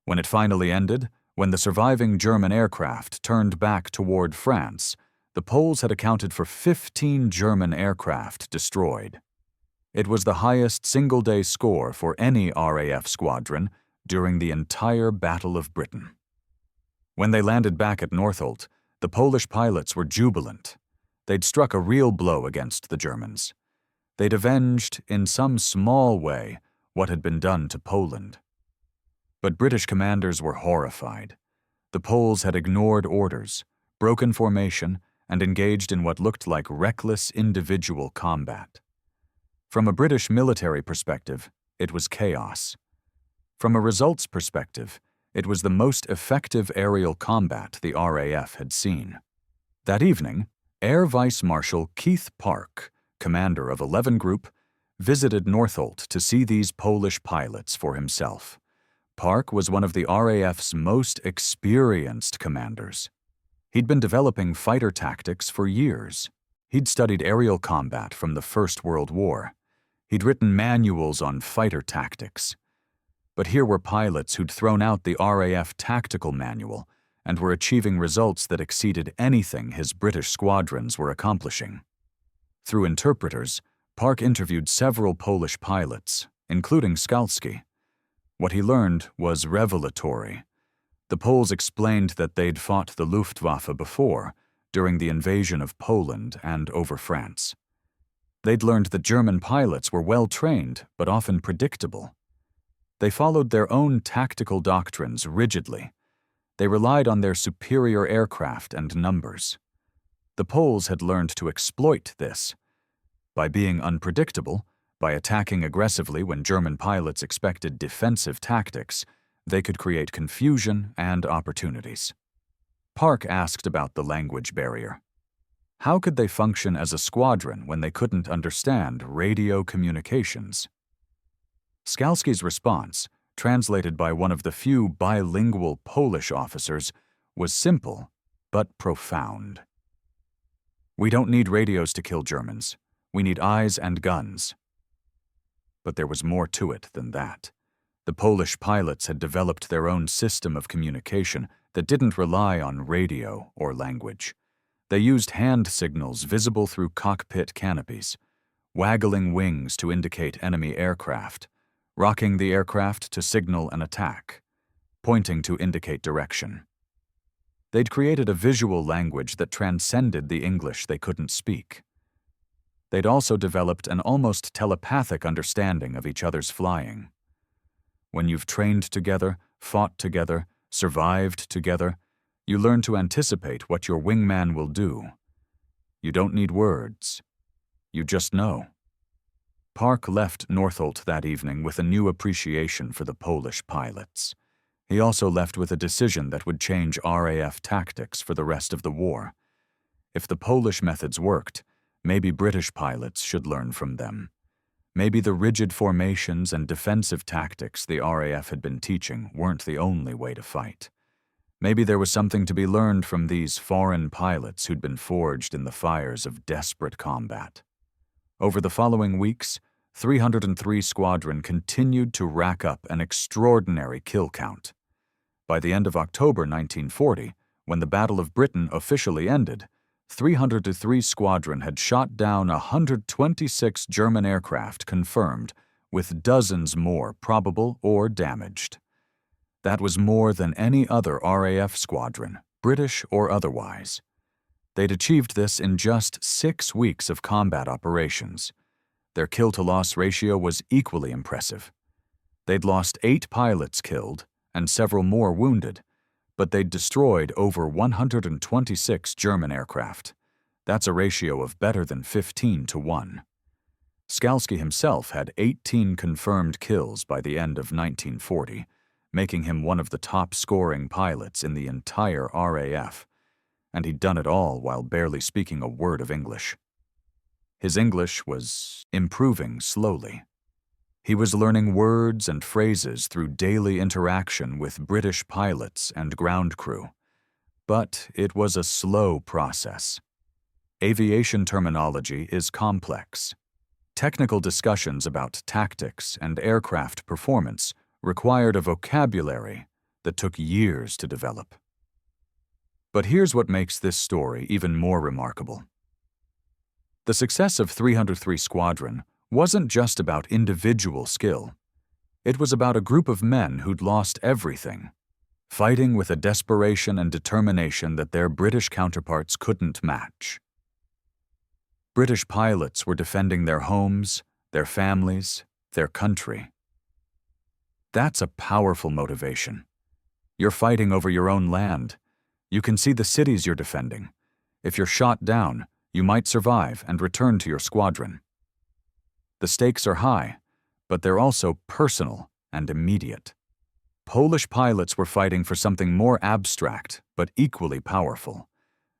When it finally ended, when the surviving German aircraft turned back toward France, the Poles had accounted for 15 German aircraft destroyed. It was the highest single-day score for any RAF squadron during the entire Battle of Britain. When they landed back at Northolt, the Polish pilots were jubilant. They'd struck a real blow against the Germans. They'd avenged, in some small way, what had been done to Poland. But British commanders were horrified. The Poles had ignored orders, broken formation, and engaged in what looked like reckless individual combat. From a British military perspective, it was chaos. From a results perspective, it was the most effective aerial combat the RAF had seen. That evening, Air Vice Marshal Keith Park, commander of 11 Group, visited Northolt to see these Polish pilots for himself. Park was one of the RAF's most experienced commanders. He'd been developing fighter tactics for years. He'd studied aerial combat from the First World War. He'd written manuals on fighter tactics. But here were pilots who'd thrown out the RAF tactical manual and were achieving results that exceeded anything his British squadrons were accomplishing. Through interpreters, Park interviewed several Polish pilots, including Skalski. What he learned was revelatory. The Poles explained that they'd fought the Luftwaffe before, during the invasion of Poland and over France. They'd learned that German pilots were well-trained, but often predictable. They followed their own tactical doctrines rigidly. They relied on their superior aircraft and numbers. The Poles had learned to exploit this. By being unpredictable, by attacking aggressively when German pilots expected defensive tactics, they could create confusion and opportunities. Park asked about the language barrier. How could they function as a squadron when they couldn't understand radio communications? Skalski's response, translated by one of the few bilingual Polish officers, was simple but profound. "We don't need radios to kill Germans. We need eyes and guns." But there was more to it than that. The Polish pilots had developed their own system of communication that didn't rely on radio or language. They used hand signals visible through cockpit canopies, waggling wings to indicate enemy aircraft, rocking the aircraft to signal an attack, pointing to indicate direction. They'd created a visual language that transcended the English they couldn't speak. They'd also developed an almost telepathic understanding of each other's flying. When you've trained together, fought together, survived together, you learn to anticipate what your wingman will do. You don't need words. You just know. Park left Northolt that evening with a new appreciation for the Polish pilots. He also left with a decision that would change RAF tactics for the rest of the war. If the Polish methods worked, maybe British pilots should learn from them. Maybe the rigid formations and defensive tactics the RAF had been teaching weren't the only way to fight. Maybe there was something to be learned from these foreign pilots who'd been forged in the fires of desperate combat. Over the following weeks, 303 Squadron continued to rack up an extraordinary kill count. By the end of October 1940, when the Battle of Britain officially ended, 303 Squadron had shot down 126 German aircraft confirmed, with dozens more probable or damaged. That was more than any other RAF squadron, British or otherwise. They'd achieved this in just 6 weeks of combat operations. Their kill-to-loss ratio was equally impressive. They'd lost 8 pilots killed and several more wounded, but they'd destroyed over 126 German aircraft. That's a ratio of better than 15-1. Skalski himself had 18 confirmed kills by the end of 1940, making him one of the top-scoring pilots in the entire RAF, and he'd done it all while barely speaking a word of English. His English was improving slowly. He was learning words and phrases through daily interaction with British pilots and ground crew. But it was a slow process. Aviation terminology is complex. Technical discussions about tactics and aircraft performance required a vocabulary that took years to develop. But here's what makes this story even more remarkable. The success of 303 Squadron wasn't just about individual skill. It was about a group of men who'd lost everything, fighting with a desperation and determination that their British counterparts couldn't match. British pilots were defending their homes, their families, their country. That's a powerful motivation. You're fighting over your own land. You can see the cities you're defending. If you're shot down, you might survive and return to your squadron. The stakes are high, but they're also personal and immediate. Polish pilots were fighting for something more abstract, but equally powerful.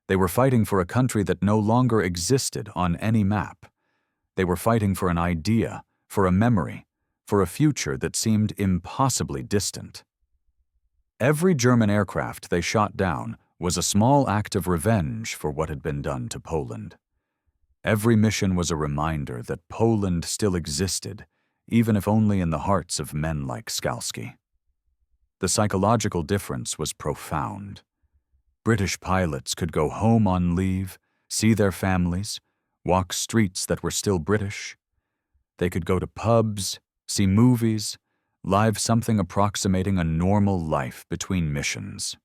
They were fighting for a country that no longer existed on any map. They were fighting for an idea, for a memory, for a future that seemed impossibly distant. Every German aircraft they shot down was a small act of revenge for what had been done to Poland. Every mission was a reminder that Poland still existed, even if only in the hearts of men like Skalski. The psychological difference was profound. British pilots could go home on leave, see their families, walk streets that were still British. They could go to pubs, see movies, live something approximating a normal life between missions.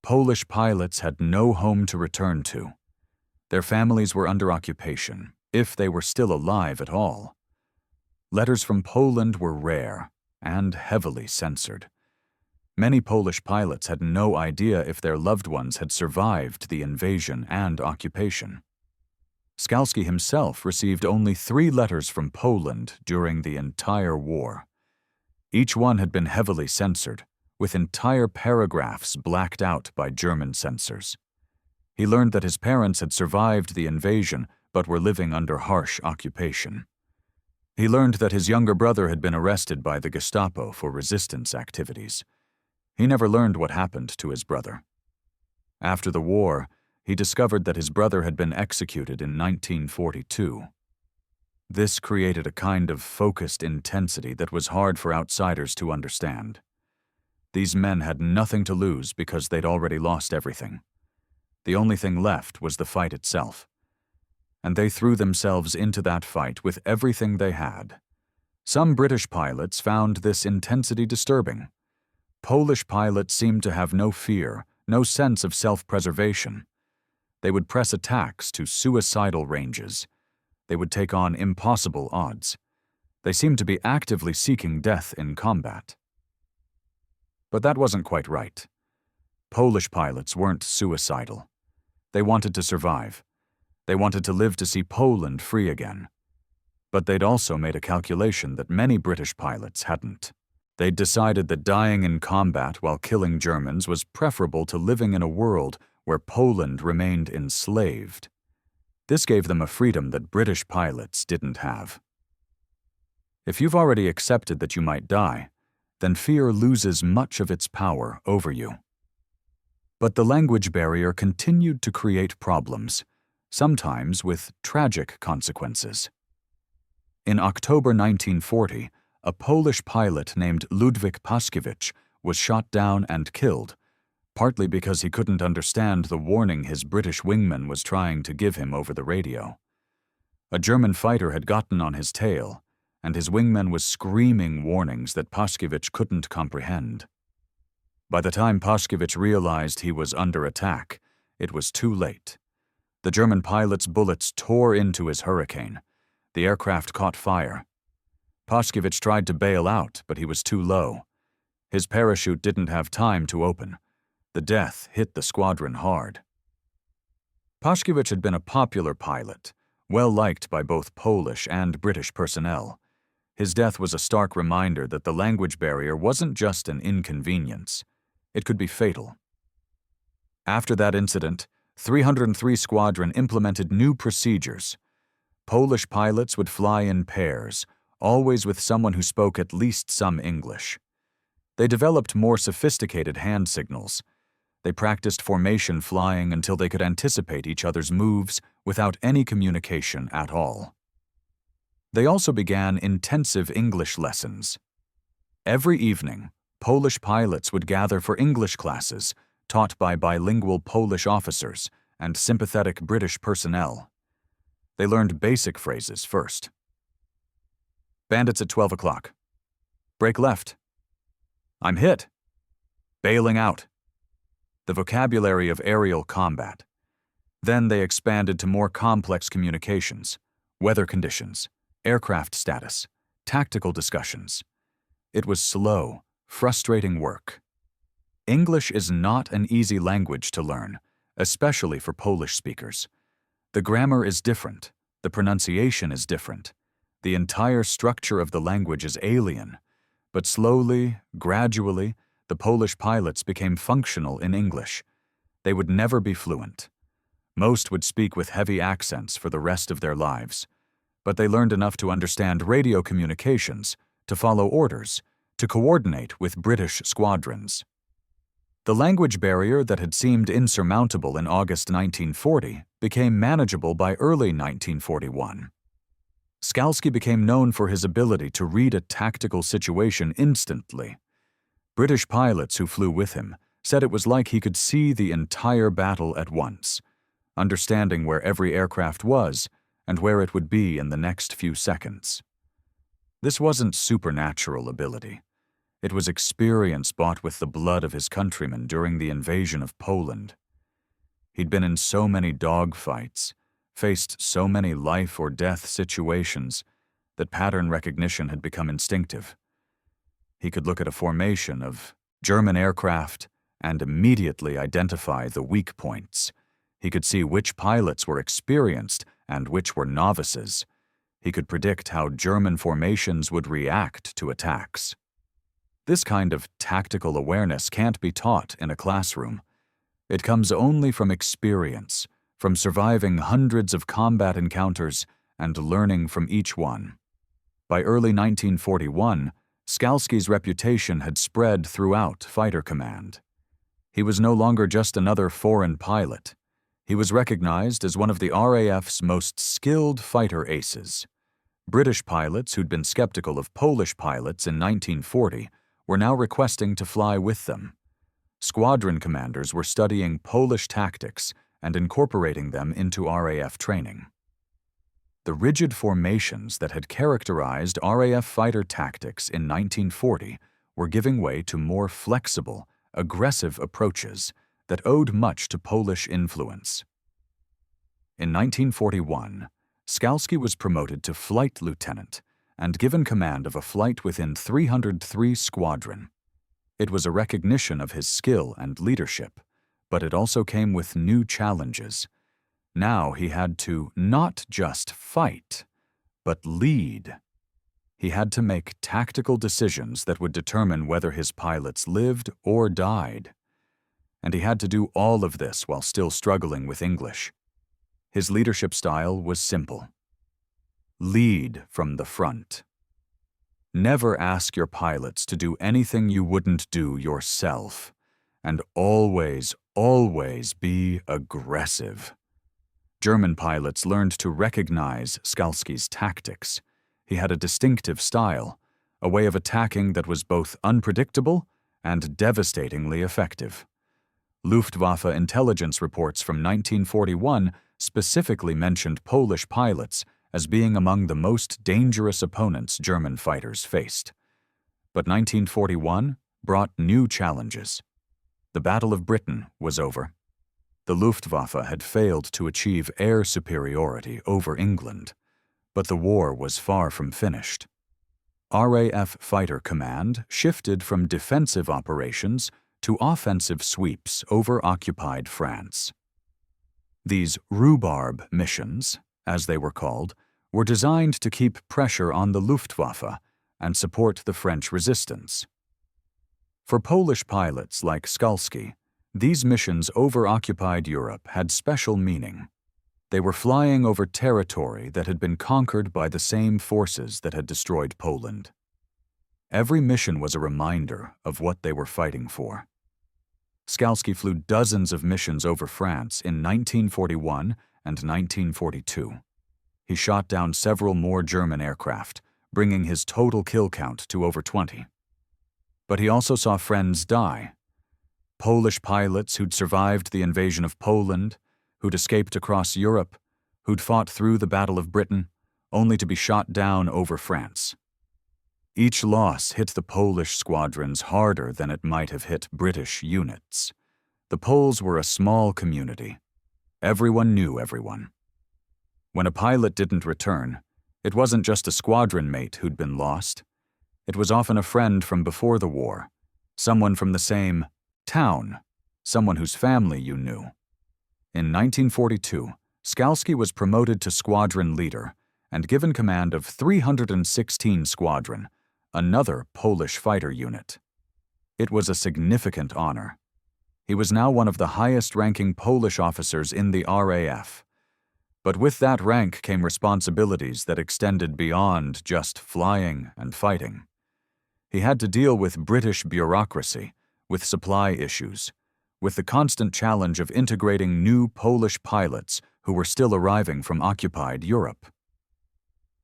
Polish pilots had no home to return to. Their families were under occupation, if they were still alive at all. Letters from Poland were rare and heavily censored. Many Polish pilots had no idea if their loved ones had survived the invasion and occupation. Skalski himself received only 3 letters from Poland during the entire war. Each one had been heavily censored, with entire paragraphs blacked out by German censors. He learned that his parents had survived the invasion but were living under harsh occupation. He learned that his younger brother had been arrested by the Gestapo for resistance activities. He never learned what happened to his brother. After the war, he discovered that his brother had been executed in 1942. This created a kind of focused intensity that was hard for outsiders to understand. These men had nothing to lose because they'd already lost everything. The only thing left was the fight itself. And they threw themselves into that fight with everything they had. Some British pilots found this intensity disturbing. Polish pilots seemed to have no fear, no sense of self-preservation. They would press attacks to suicidal ranges. They would take on impossible odds. They seemed to be actively seeking death in combat. But that wasn't quite right. Polish pilots weren't suicidal. They wanted to survive. They wanted to live to see Poland free again. But they'd also made a calculation that many British pilots hadn't. They'd decided that dying in combat while killing Germans was preferable to living in a world where Poland remained enslaved. This gave them a freedom that British pilots didn't have. If you've already accepted that you might die, then fear loses much of its power over you. But the language barrier continued to create problems, sometimes with tragic consequences. In October 1940, a Polish pilot named Ludwik Paskiewicz was shot down and killed, partly because he couldn't understand the warning his British wingman was trying to give him over the radio. A German fighter had gotten on his tail, and his wingman was screaming warnings that Paskiewicz couldn't comprehend. By the time Paskiewicz realized he was under attack, it was too late. The German pilot's bullets tore into his Hurricane. The aircraft caught fire. Paskiewicz tried to bail out, but he was too low. His parachute didn't have time to open. The death hit the squadron hard. Paskiewicz had been a popular pilot, well liked by both Polish and British personnel. His death was a stark reminder that the language barrier wasn't just an inconvenience. It could be fatal. After that incident, 303 Squadron implemented new procedures. Polish pilots would fly in pairs, always with someone who spoke at least some English. They developed more sophisticated hand signals. They practiced formation flying until they could anticipate each other's moves without any communication at all. They also began intensive English lessons. Every evening, Polish pilots would gather for English classes taught by bilingual Polish officers and sympathetic British personnel. They learned basic phrases first. Bandits at 12 o'clock. Break left. I'm hit. Bailing out. The vocabulary of aerial combat. Then they expanded to more complex communications, weather conditions, aircraft status, tactical discussions. It was slow, frustrating work. English is not an easy language to learn, especially for Polish speakers. The grammar is different, the pronunciation is different, the entire structure of the language is alien, but slowly, gradually, the Polish pilots became functional in English. They would never be fluent. Most would speak with heavy accents for the rest of their lives, but they learned enough to understand radio communications, to follow orders, to coordinate with British squadrons. The language barrier that had seemed insurmountable in August 1940 became manageable by early 1941. Skalski became known for his ability to read a tactical situation instantly. British pilots who flew with him, said it was like he could see the entire battle at once, understanding where every aircraft was and where it would be in the next few seconds. This wasn't supernatural ability. It was experience bought with the blood of his countrymen during the invasion of Poland. He'd been in so many dogfights, faced so many life-or-death situations, that pattern recognition had become instinctive. He could look at a formation of German aircraft and immediately identify the weak points. He could see which pilots were experienced and which were novices. He could predict how German formations would react to attacks. This kind of tactical awareness can't be taught in a classroom. It comes only from experience, from surviving hundreds of combat encounters and learning from each one. By early 1941, Skalski's reputation had spread throughout fighter command. He was no longer just another foreign pilot. He was recognized as one of the RAF's most skilled fighter aces. British pilots who'd been skeptical of Polish pilots in 1940 were now requesting to fly with them. Squadron commanders were studying Polish tactics and incorporating them into RAF training. The rigid formations that had characterized RAF fighter tactics in 1940 were giving way to more flexible, aggressive approaches that owed much to Polish influence. In 1941, Skalski was promoted to flight lieutenant and given command of a flight within 303 Squadron. It was a recognition of his skill and leadership, but it also came with new challenges. Now he had to not just fight, but lead. He had to make tactical decisions that would determine whether his pilots lived or died. And he had to do all of this while still struggling with English. His leadership style was simple. Lead from the front. Never ask your pilots to do anything you wouldn't do yourself. And always, always be aggressive. German pilots learned to recognize Skalski's tactics. He had a distinctive style, a way of attacking that was both unpredictable and devastatingly effective. Luftwaffe intelligence reports from 1941 specifically mentioned Polish pilots as being among the most dangerous opponents German fighters faced. But 1941 brought new challenges. The Battle of Britain was over. The Luftwaffe had failed to achieve air superiority over England, but the war was far from finished. RAF Fighter Command shifted from defensive operations to offensive sweeps over occupied France. These rhubarb missions, as they were called, were designed to keep pressure on the Luftwaffe and support the French resistance. For Polish pilots like Skalski, these missions over occupied Europe had special meaning. They were flying over territory that had been conquered by the same forces that had destroyed Poland. Every mission was a reminder of what they were fighting for. Skalski flew dozens of missions over France in 1941 and 1942. He shot down several more German aircraft, bringing his total kill count to over 20. But he also saw friends die. Polish pilots who'd survived the invasion of Poland, who'd escaped across Europe, who'd fought through the Battle of Britain, only to be shot down over France. Each loss hit the Polish squadrons harder than it might have hit British units. The Poles were a small community. Everyone knew everyone. When a pilot didn't return, it wasn't just a squadron mate who'd been lost. It was often a friend from before the war, someone from the same town, someone whose family you knew. In 1942, Skalski was promoted to squadron leader and given command of 316 Squadron, another Polish fighter unit. It was a significant honor. He was now one of the highest-ranking Polish officers in the RAF. But with that rank came responsibilities that extended beyond just flying and fighting. He had to deal with British bureaucracy, with supply issues, with the constant challenge of integrating new Polish pilots who were still arriving from occupied Europe.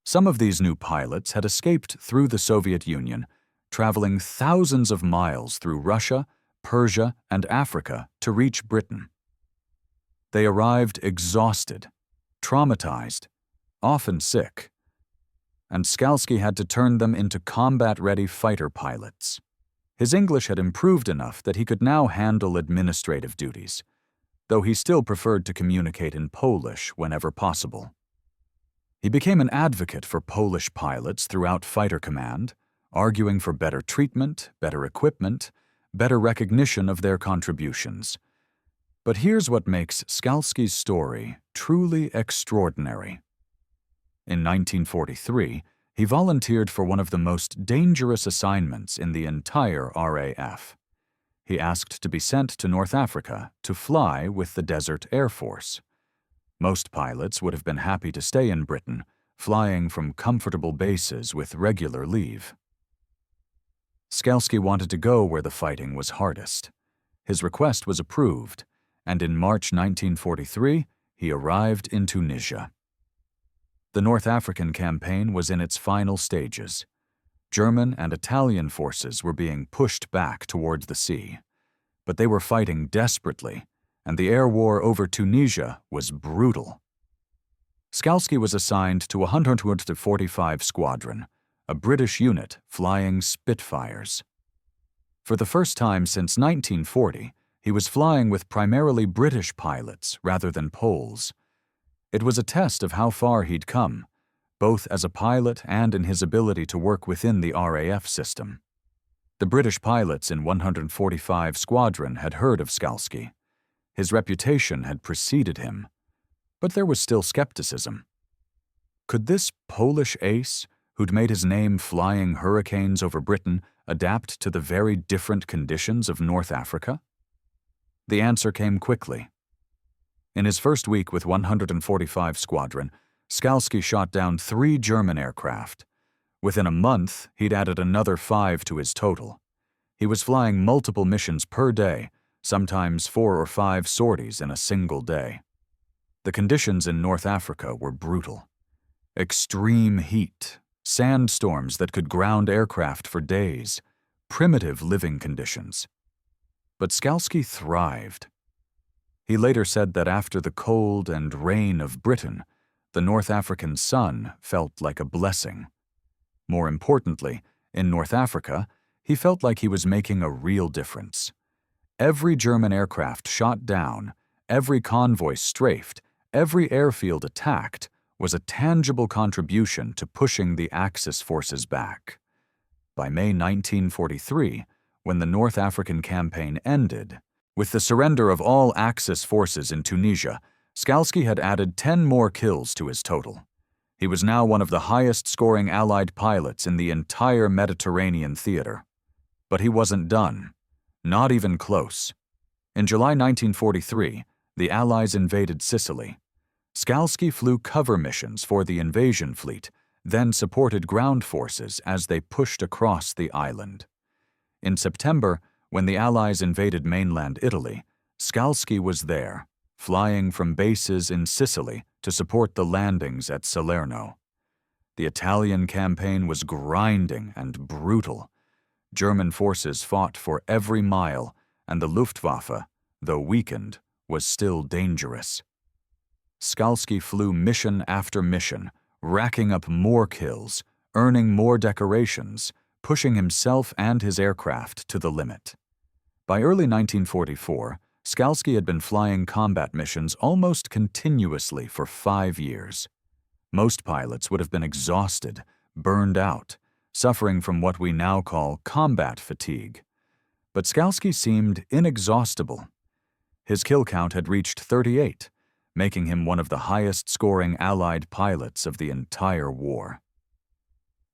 Some of these new pilots had escaped through the Soviet Union, traveling thousands of miles through Russia, Persia, and Africa to reach Britain. They arrived exhausted, traumatized, often sick, and Skalski had to turn them into combat-ready fighter pilots. His English had improved enough that he could now handle administrative duties, though he still preferred to communicate in Polish whenever possible. He became an advocate for Polish pilots throughout Fighter Command, arguing for better treatment, better equipment, better recognition of their contributions. But here's what makes Skalski's story truly extraordinary. In 1943, he volunteered for one of the most dangerous assignments in the entire RAF. He asked to be sent to North Africa to fly with the Desert Air Force. Most pilots would have been happy to stay in Britain, flying from comfortable bases with regular leave. Skalski wanted to go where the fighting was hardest. His request was approved, and in March 1943, he arrived in Tunisia. The North African campaign was in its final stages. German and Italian forces were being pushed back towards the sea, but they were fighting desperately, and the air war over Tunisia was brutal. Skalski was assigned to a 145 Squadron, a British unit flying Spitfires. For the first time since 1940, he was flying with primarily British pilots rather than Poles. It was a test of how far he'd come, both as a pilot and in his ability to work within the RAF system. The British pilots in 145 Squadron had heard of Skalski. His reputation had preceded him, but there was still skepticism. Could this Polish ace, who'd made his name flying Hurricanes over Britain, adapt to the very different conditions of North Africa? The answer came quickly. In his first week with 145 Squadron, Skalski shot down 3 German aircraft. Within a month, he'd added another 5 to his total. He was flying multiple missions per day, sometimes 4 or 5 sorties in a single day. The conditions in North Africa were brutal. Extreme heat, sandstorms that could ground aircraft for days, primitive living conditions. But Skalski thrived. He later said that after the cold and rain of Britain, the North African sun felt like a blessing. More importantly, in North Africa, he felt like he was making a real difference. Every German aircraft shot down, every convoy strafed, every airfield attacked was a tangible contribution to pushing the Axis forces back. By May 1943, when the North African campaign ended, with the surrender of all Axis forces in Tunisia, Skalski had added 10 more kills to his total. He was now one of the highest-scoring Allied pilots in the entire Mediterranean theater. But he wasn't done. Not even close. In July 1943, the Allies invaded Sicily. Skalski flew cover missions for the invasion fleet, then supported ground forces as they pushed across the island. In September, when the Allies invaded mainland Italy, Skalski was there, flying from bases in Sicily to support the landings at Salerno. The Italian campaign was grinding and brutal. German forces fought for every mile, and the Luftwaffe, though weakened, was still dangerous. Skalski flew mission after mission, racking up more kills, earning more decorations, pushing himself and his aircraft to the limit. By early 1944, Skalski had been flying combat missions almost continuously for 5 years. Most pilots would have been exhausted, burned out, suffering from what we now call combat fatigue. But Skalski seemed inexhaustible. His kill count had reached 38, making him one of the highest-scoring Allied pilots of the entire war.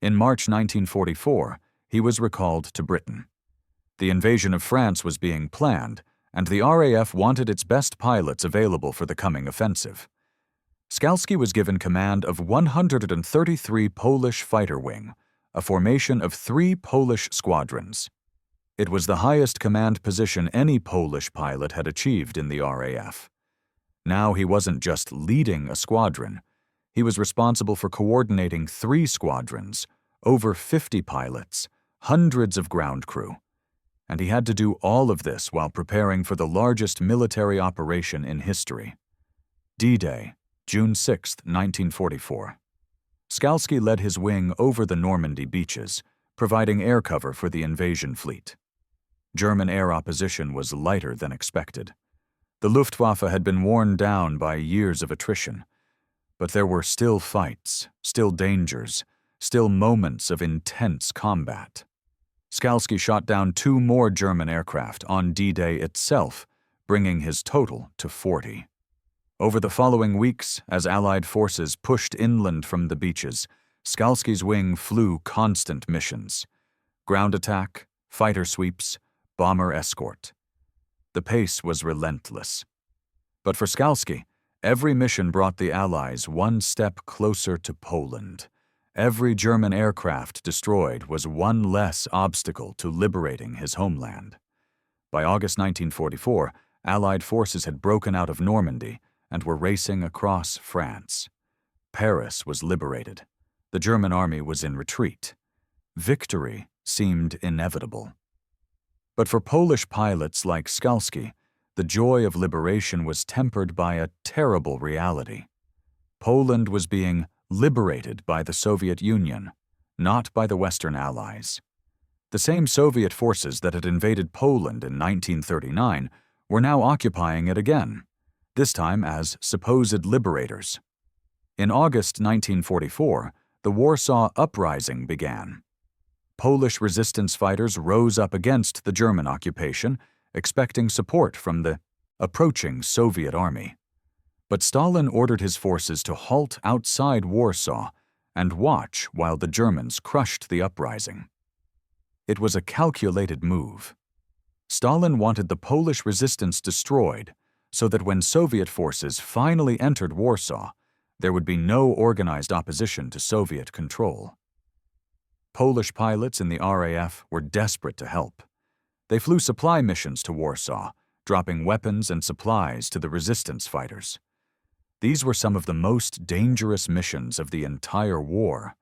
In March 1944, he was recalled to Britain. The invasion of France was being planned, and the RAF wanted its best pilots available for the coming offensive. Skalski was given command of 133 Polish Fighter Wing, a formation of 3 Polish squadrons. It was the highest command position any Polish pilot had achieved in the RAF. Now he wasn't just leading a squadron. He was responsible for coordinating 3 squadrons, over 50 pilots, hundreds of ground crew. and he had to do all of this while preparing for the largest military operation in history. D-Day, June 6, 1944. Skalski led his wing over the Normandy beaches, providing air cover for the invasion fleet. German air opposition was lighter than expected. The Luftwaffe had been worn down by years of attrition, but there were still fights, still dangers, still moments of intense combat. Skalski shot down 2 more German aircraft on D-Day itself, bringing his total to 40. Over the following weeks, as Allied forces pushed inland from the beaches, Skalski's wing flew constant missions: ground attack, fighter sweeps, bomber escort. The pace was relentless. But for Skalski, every mission brought the Allies one step closer to Poland. Every German aircraft destroyed was one less obstacle to liberating his homeland. By August 1944, Allied forces had broken out of Normandy and were racing across France. Paris was liberated. The German army was in retreat. Victory seemed inevitable. But for Polish pilots like Skalski, the joy of liberation was tempered by a terrible reality. Poland was being liberated by the Soviet Union, not by the Western Allies. The same Soviet forces that had invaded Poland in 1939 were now occupying it again, this time as supposed liberators. In August 1944, the Warsaw Uprising began. Polish resistance fighters rose up against the German occupation, expecting support from the approaching Soviet army. But Stalin ordered his forces to halt outside Warsaw and watch while the Germans crushed the uprising. It was a calculated move. Stalin wanted the Polish resistance destroyed so that when Soviet forces finally entered Warsaw, there would be no organized opposition to Soviet control. Polish pilots in the RAF were desperate to help. They flew supply missions to Warsaw, dropping weapons and supplies to the resistance fighters. These were some of the most dangerous missions of the entire war.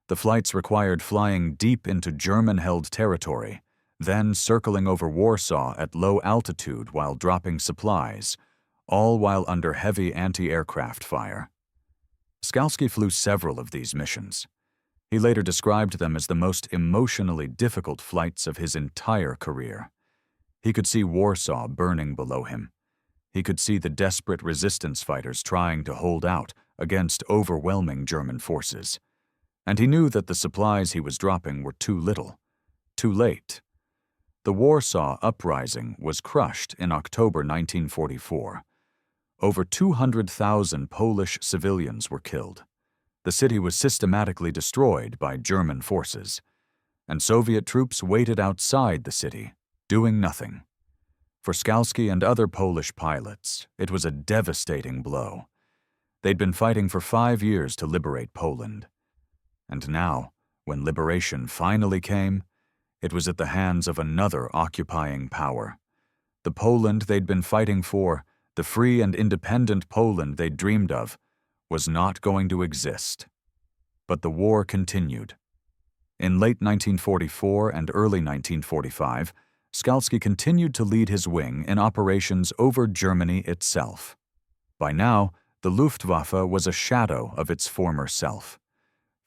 The flights required flying deep into German-held territory, then circling over Warsaw at low altitude while dropping supplies, all while under heavy anti-aircraft fire. Skalski flew several of these missions. He later described them as the most emotionally difficult flights of his entire career. He could see Warsaw burning below him. He could see the desperate resistance fighters trying to hold out against overwhelming German forces. And he knew that the supplies he was dropping were too little, too late. The Warsaw Uprising was crushed in October 1944. Over 200,000 Polish civilians were killed. The city was systematically destroyed by German forces, and Soviet troops waited outside the city, doing nothing. For Skalski and other Polish pilots, it was a devastating blow. They'd been fighting for 5 years to liberate Poland. And now, when liberation finally came, it was at the hands of another occupying power. The Poland they'd been fighting for, the free and independent Poland they'd dreamed of, was not going to exist. But the war continued. In late 1944 and early 1945, Skalski continued to lead his wing in operations over Germany itself. By now, the Luftwaffe was a shadow of its former self.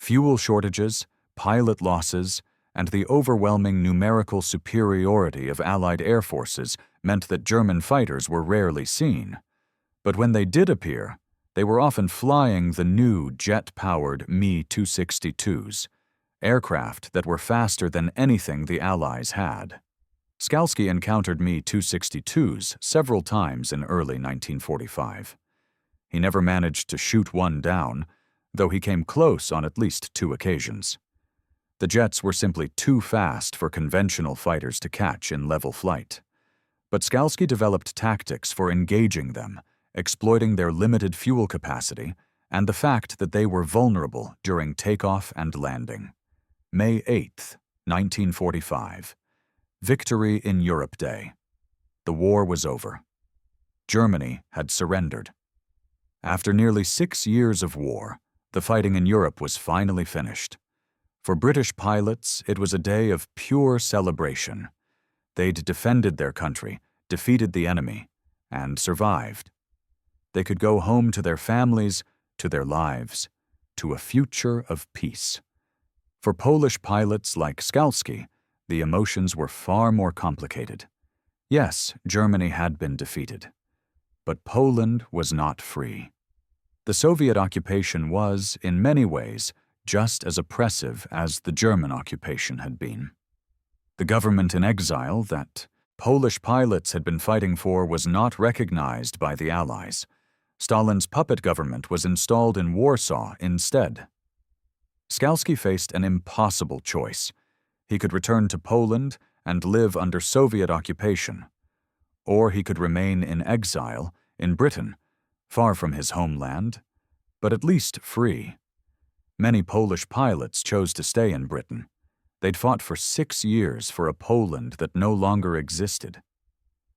Fuel shortages, pilot losses, and the overwhelming numerical superiority of Allied air forces meant that German fighters were rarely seen. But when they did appear, they were often flying the new jet-powered Me-262s, aircraft that were faster than anything the Allies had. Skalski encountered Me-262s several times in early 1945. He never managed to shoot one down, though he came close on at least 2 occasions. The jets were simply too fast for conventional fighters to catch in level flight. But Skalski developed tactics for engaging them, exploiting their limited fuel capacity and the fact that they were vulnerable during takeoff and landing. May 8, 1945. Victory in Europe Day. The war was over. Germany had surrendered. After nearly 6 years of war, the fighting in Europe was finally finished. For British pilots, it was a day of pure celebration. They'd defended their country, defeated the enemy, and survived. They could go home to their families, to their lives, to a future of peace. For Polish pilots like Skalski, the emotions were far more complicated. Yes, Germany had been defeated, but Poland was not free. The Soviet occupation was, in many ways, just as oppressive as the German occupation had been. The government in exile that Polish pilots had been fighting for was not recognized by the Allies. Stalin's puppet government was installed in Warsaw instead. Skalski faced an impossible choice. He could return to Poland and live under Soviet occupation, or he could remain in exile in Britain, far from his homeland, but at least free. Many Polish pilots chose to stay in Britain. They'd fought for 6 years for a Poland that no longer existed.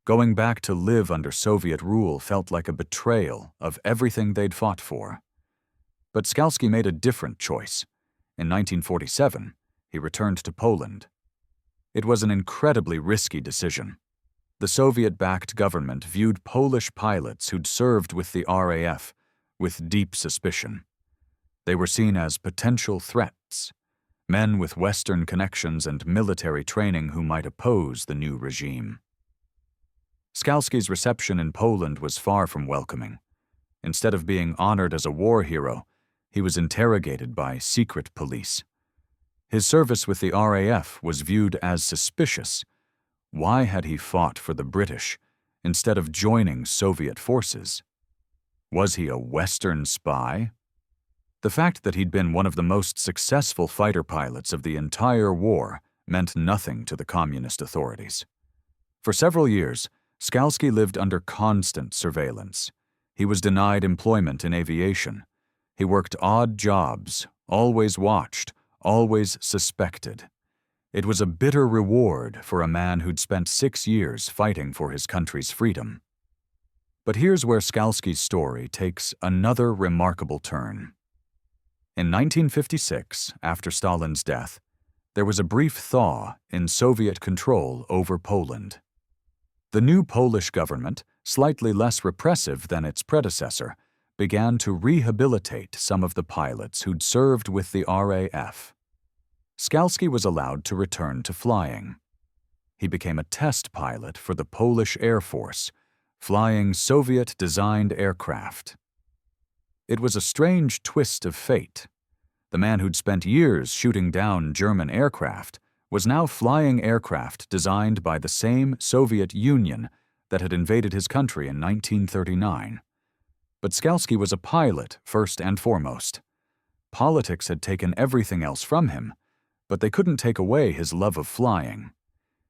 Going back to live under Soviet rule felt like a betrayal of everything they'd fought for. But Skalski made a different choice. In 1947, he returned to Poland. It was an incredibly risky decision. The Soviet-backed government viewed Polish pilots who'd served with the RAF with deep suspicion. They were seen as potential threats, men with Western connections and military training who might oppose the new regime. Skalski's reception in Poland was far from welcoming. Instead of being honored as a war hero, he was interrogated by secret police. His service with the RAF was viewed as suspicious. Why had he fought for the British instead of joining Soviet forces? Was he a Western spy? The fact that he'd been one of the most successful fighter pilots of the entire war meant nothing to the communist authorities. For several years, Skalski lived under constant surveillance. He was denied employment in aviation. He worked odd jobs, always watched, always suspected. It was a bitter reward for a man who'd spent 6 years fighting for his country's freedom. But here's where Skalski's story takes another remarkable turn. In 1956, after Stalin's death, there was a brief thaw in Soviet control over Poland. The new Polish government, slightly less repressive than its predecessor, began to rehabilitate some of the pilots who'd served with the RAF. Skalski was allowed to return to flying. He became a test pilot for the Polish Air Force, flying Soviet-designed aircraft. It was a strange twist of fate. The man who'd spent years shooting down German aircraft was now flying aircraft designed by the same Soviet Union that had invaded his country in 1939. But Skalski was a pilot first and foremost. Politics had taken everything else from him, but they couldn't take away his love of flying.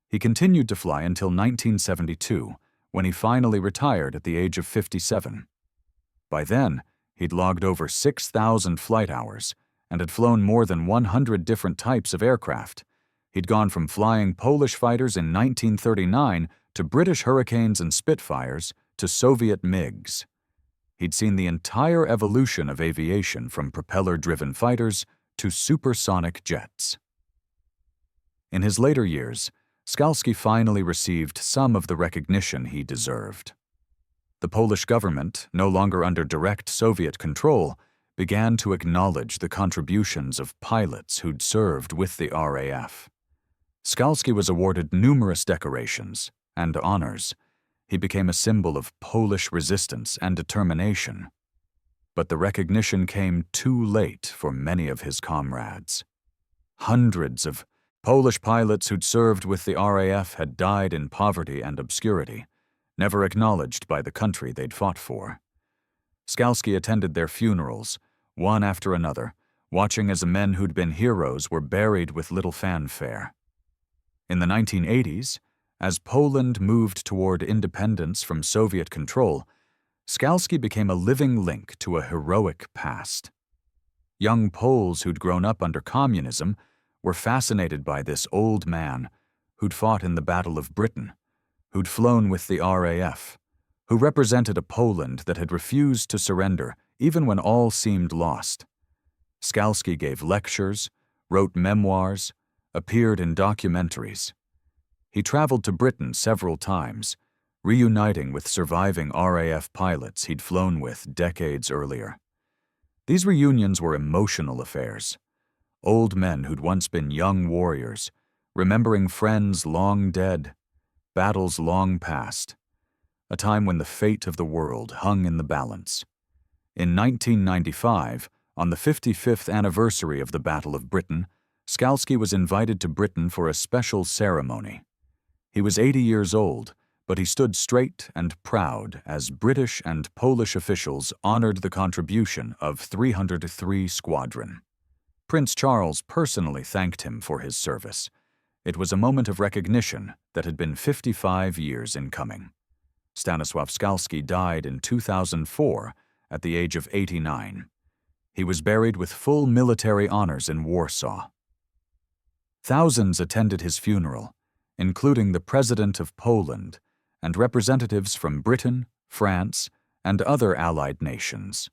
He continued to fly until 1972, when he finally retired at the age of 57. By then, he'd logged over 6,000 flight hours and had flown more than 100 different types of aircraft. He'd gone from flying Polish fighters in 1939 to British Hurricanes and Spitfires to Soviet MiGs. He'd seen the entire evolution of aviation from propeller-driven fighters to supersonic jets. In his later years, Skalski finally received some of the recognition he deserved. The Polish government, no longer under direct Soviet control, began to acknowledge the contributions of pilots who'd served with the RAF. Skalski was awarded numerous decorations and honors. He became a symbol of Polish resistance and determination. But the recognition came too late for many of his comrades. Hundreds of Polish pilots who'd served with the RAF had died in poverty and obscurity, never acknowledged by the country they'd fought for. Skalski attended their funerals, one after another, watching as men who'd been heroes were buried with little fanfare. In the 1980s, as Poland moved toward independence from Soviet control, Skalski became a living link to a heroic past. Young Poles who'd grown up under communism were fascinated by this old man who'd fought in the Battle of Britain, who'd flown with the RAF, who represented a Poland that had refused to surrender even when all seemed lost. Skalski gave lectures, wrote memoirs, appeared in documentaries. He traveled to Britain several times, reuniting with surviving RAF pilots he'd flown with decades earlier. These reunions were emotional affairs. Old men who'd once been young warriors, remembering friends long dead, battles long past, a time when the fate of the world hung in the balance. In 1995, on the 55th anniversary of the Battle of Britain, Skalski was invited to Britain for a special ceremony. He was 80 years old, but he stood straight and proud as British and Polish officials honored the contribution of 303 Squadron. Prince Charles personally thanked him for his service. It was a moment of recognition that had been 55 years in coming. Stanisław Skalski died in 2004 at the age of 89. He was buried with full military honors in Warsaw. Thousands attended his funeral, including the President of Poland and representatives from Britain, France, and other allied nations.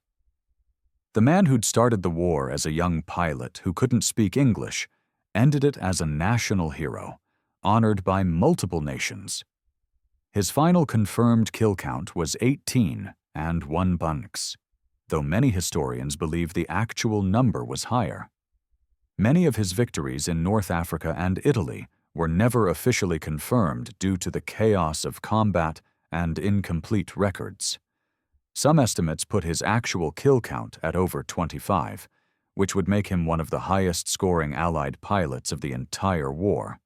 The man who'd started the war as a young pilot who couldn't speak English ended it as a national hero, honored by multiple nations. His final confirmed kill count was 18 and 1 bunks, though many historians believe the actual number was higher. Many of his victories in North Africa and Italy were never officially confirmed due to the chaos of combat and incomplete records. Some estimates put his actual kill count at over 25, which would make him one of the highest-scoring Allied pilots of the entire war.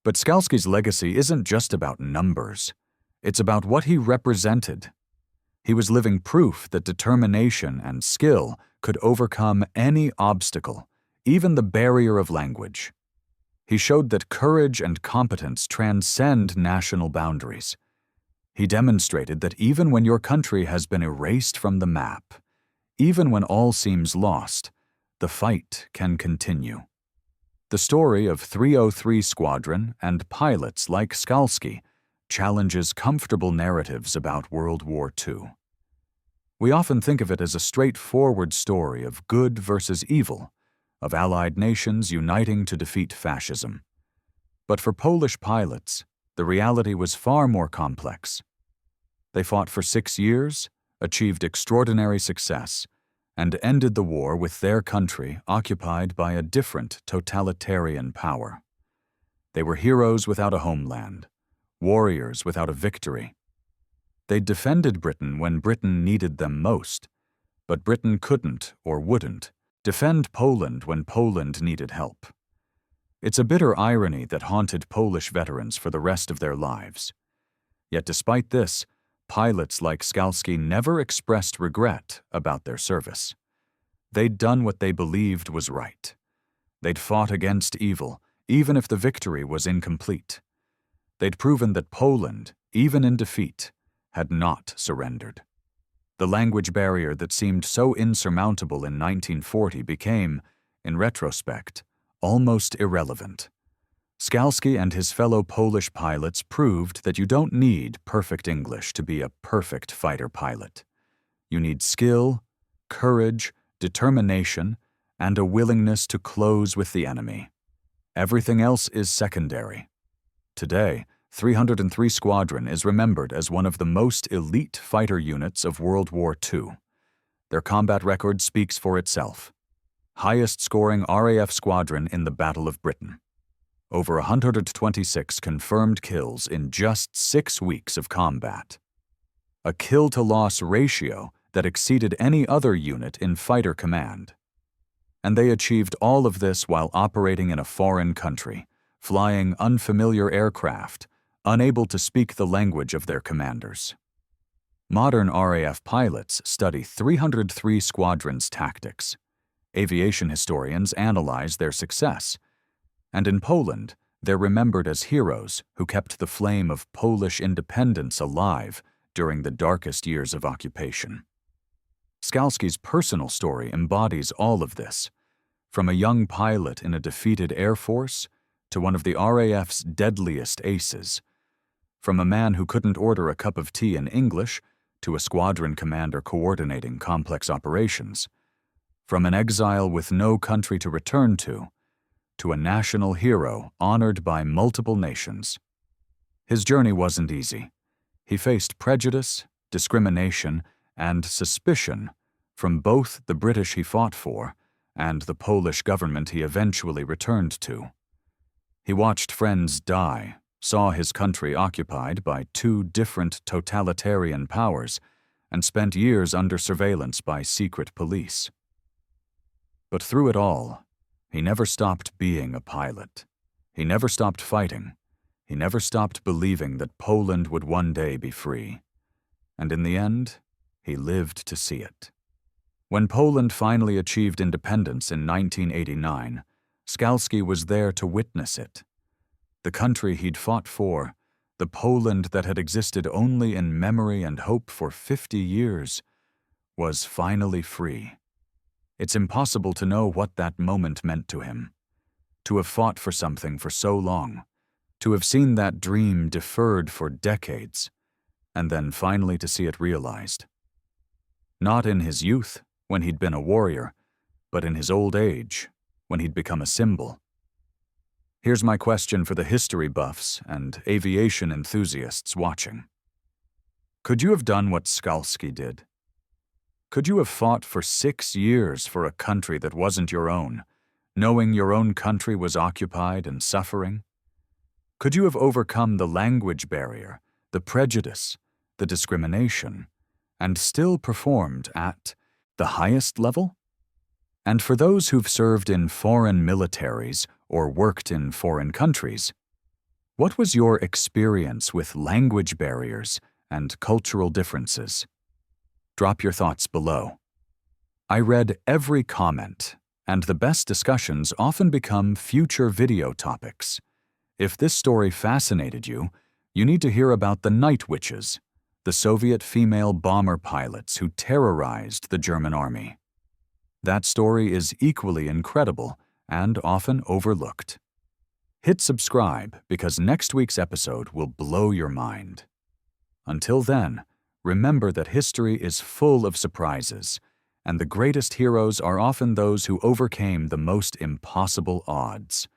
But Skalski's legacy isn't just about numbers. It's about what he represented. He was living proof that determination and skill could overcome any obstacle, even the barrier of language. He showed that courage and competence transcend national boundaries. He demonstrated that even when your country has been erased from the map, even when all seems lost, the fight can continue. The story of 303 Squadron and pilots like Skalski challenges comfortable narratives about World War II. We often think of it as a straightforward story of good versus evil, of Allied nations uniting to defeat fascism. But for Polish pilots, the reality was far more complex. They fought for 6 years, achieved extraordinary success, and ended the war with their country occupied by a different totalitarian power. They were heroes without a homeland, warriors without a victory. They defended Britain when Britain needed them most, but Britain couldn't or wouldn't defend Poland when Poland needed help. It's a bitter irony that haunted Polish veterans for the rest of their lives. Yet despite this, pilots like Skalski never expressed regret about their service. They'd done what they believed was right. They'd fought against evil, even if the victory was incomplete. They'd proven that Poland, even in defeat, had not surrendered. The language barrier that seemed so insurmountable in 1940 became, in retrospect, almost irrelevant. Skalski and his fellow Polish pilots proved that you don't need perfect English to be a perfect fighter pilot. You need skill, courage, determination, and a willingness to close with the enemy. Everything else is secondary. Today, 303 Squadron is remembered as one of the most elite fighter units of World War II. Their combat record speaks for itself. Highest-scoring RAF squadron in the Battle of Britain. Over 126 confirmed kills in just 6 weeks of combat. A kill-to-loss ratio that exceeded any other unit in fighter command. And they achieved all of this while operating in a foreign country, flying unfamiliar aircraft, unable to speak the language of their commanders. Modern RAF pilots study 303 Squadron's tactics. Aviation historians analyze their success. And in Poland, they're remembered as heroes who kept the flame of Polish independence alive during the darkest years of occupation. Skalski's personal story embodies all of this, from a young pilot in a defeated air force to one of the RAF's deadliest aces, from a man who couldn't order a cup of tea in English to a squadron commander coordinating complex operations, from an exile with no country to return to to a national hero honored by multiple nations. His journey wasn't easy. He faced prejudice, discrimination, and suspicion from both the British he fought for and the Polish government he eventually returned to. He watched friends die, saw his country occupied by two different totalitarian powers, and spent years under surveillance by secret police. But through it all, he never stopped being a pilot. He never stopped fighting. He never stopped believing that Poland would one day be free. And in the end, he lived to see it. When Poland finally achieved independence in 1989, Skalski was there to witness it. The country he'd fought for, the Poland that had existed only in memory and hope for 50 years, was finally free. It's impossible to know what that moment meant to him. To have fought for something for so long, to have seen that dream deferred for decades, and then finally to see it realized. Not in his youth, when he'd been a warrior, but in his old age, when he'd become a symbol. Here's my question for the history buffs and aviation enthusiasts watching. Could you have done what Skalski did? Could you have fought for 6 years for a country that wasn't your own, knowing your own country was occupied and suffering? Could you have overcome the language barrier, the prejudice, the discrimination, and still performed at the highest level? And for those who've served in foreign militaries or worked in foreign countries, what was your experience with language barriers and cultural differences? Drop your thoughts below. I read every comment, and the best discussions often become future video topics. If this story fascinated you, you need to hear about the Night Witches, the Soviet female bomber pilots who terrorized the German army. That story is equally incredible and often overlooked. Hit subscribe because next week's episode will blow your mind. Until then, remember that history is full of surprises, and the greatest heroes are often those who overcame the most impossible odds.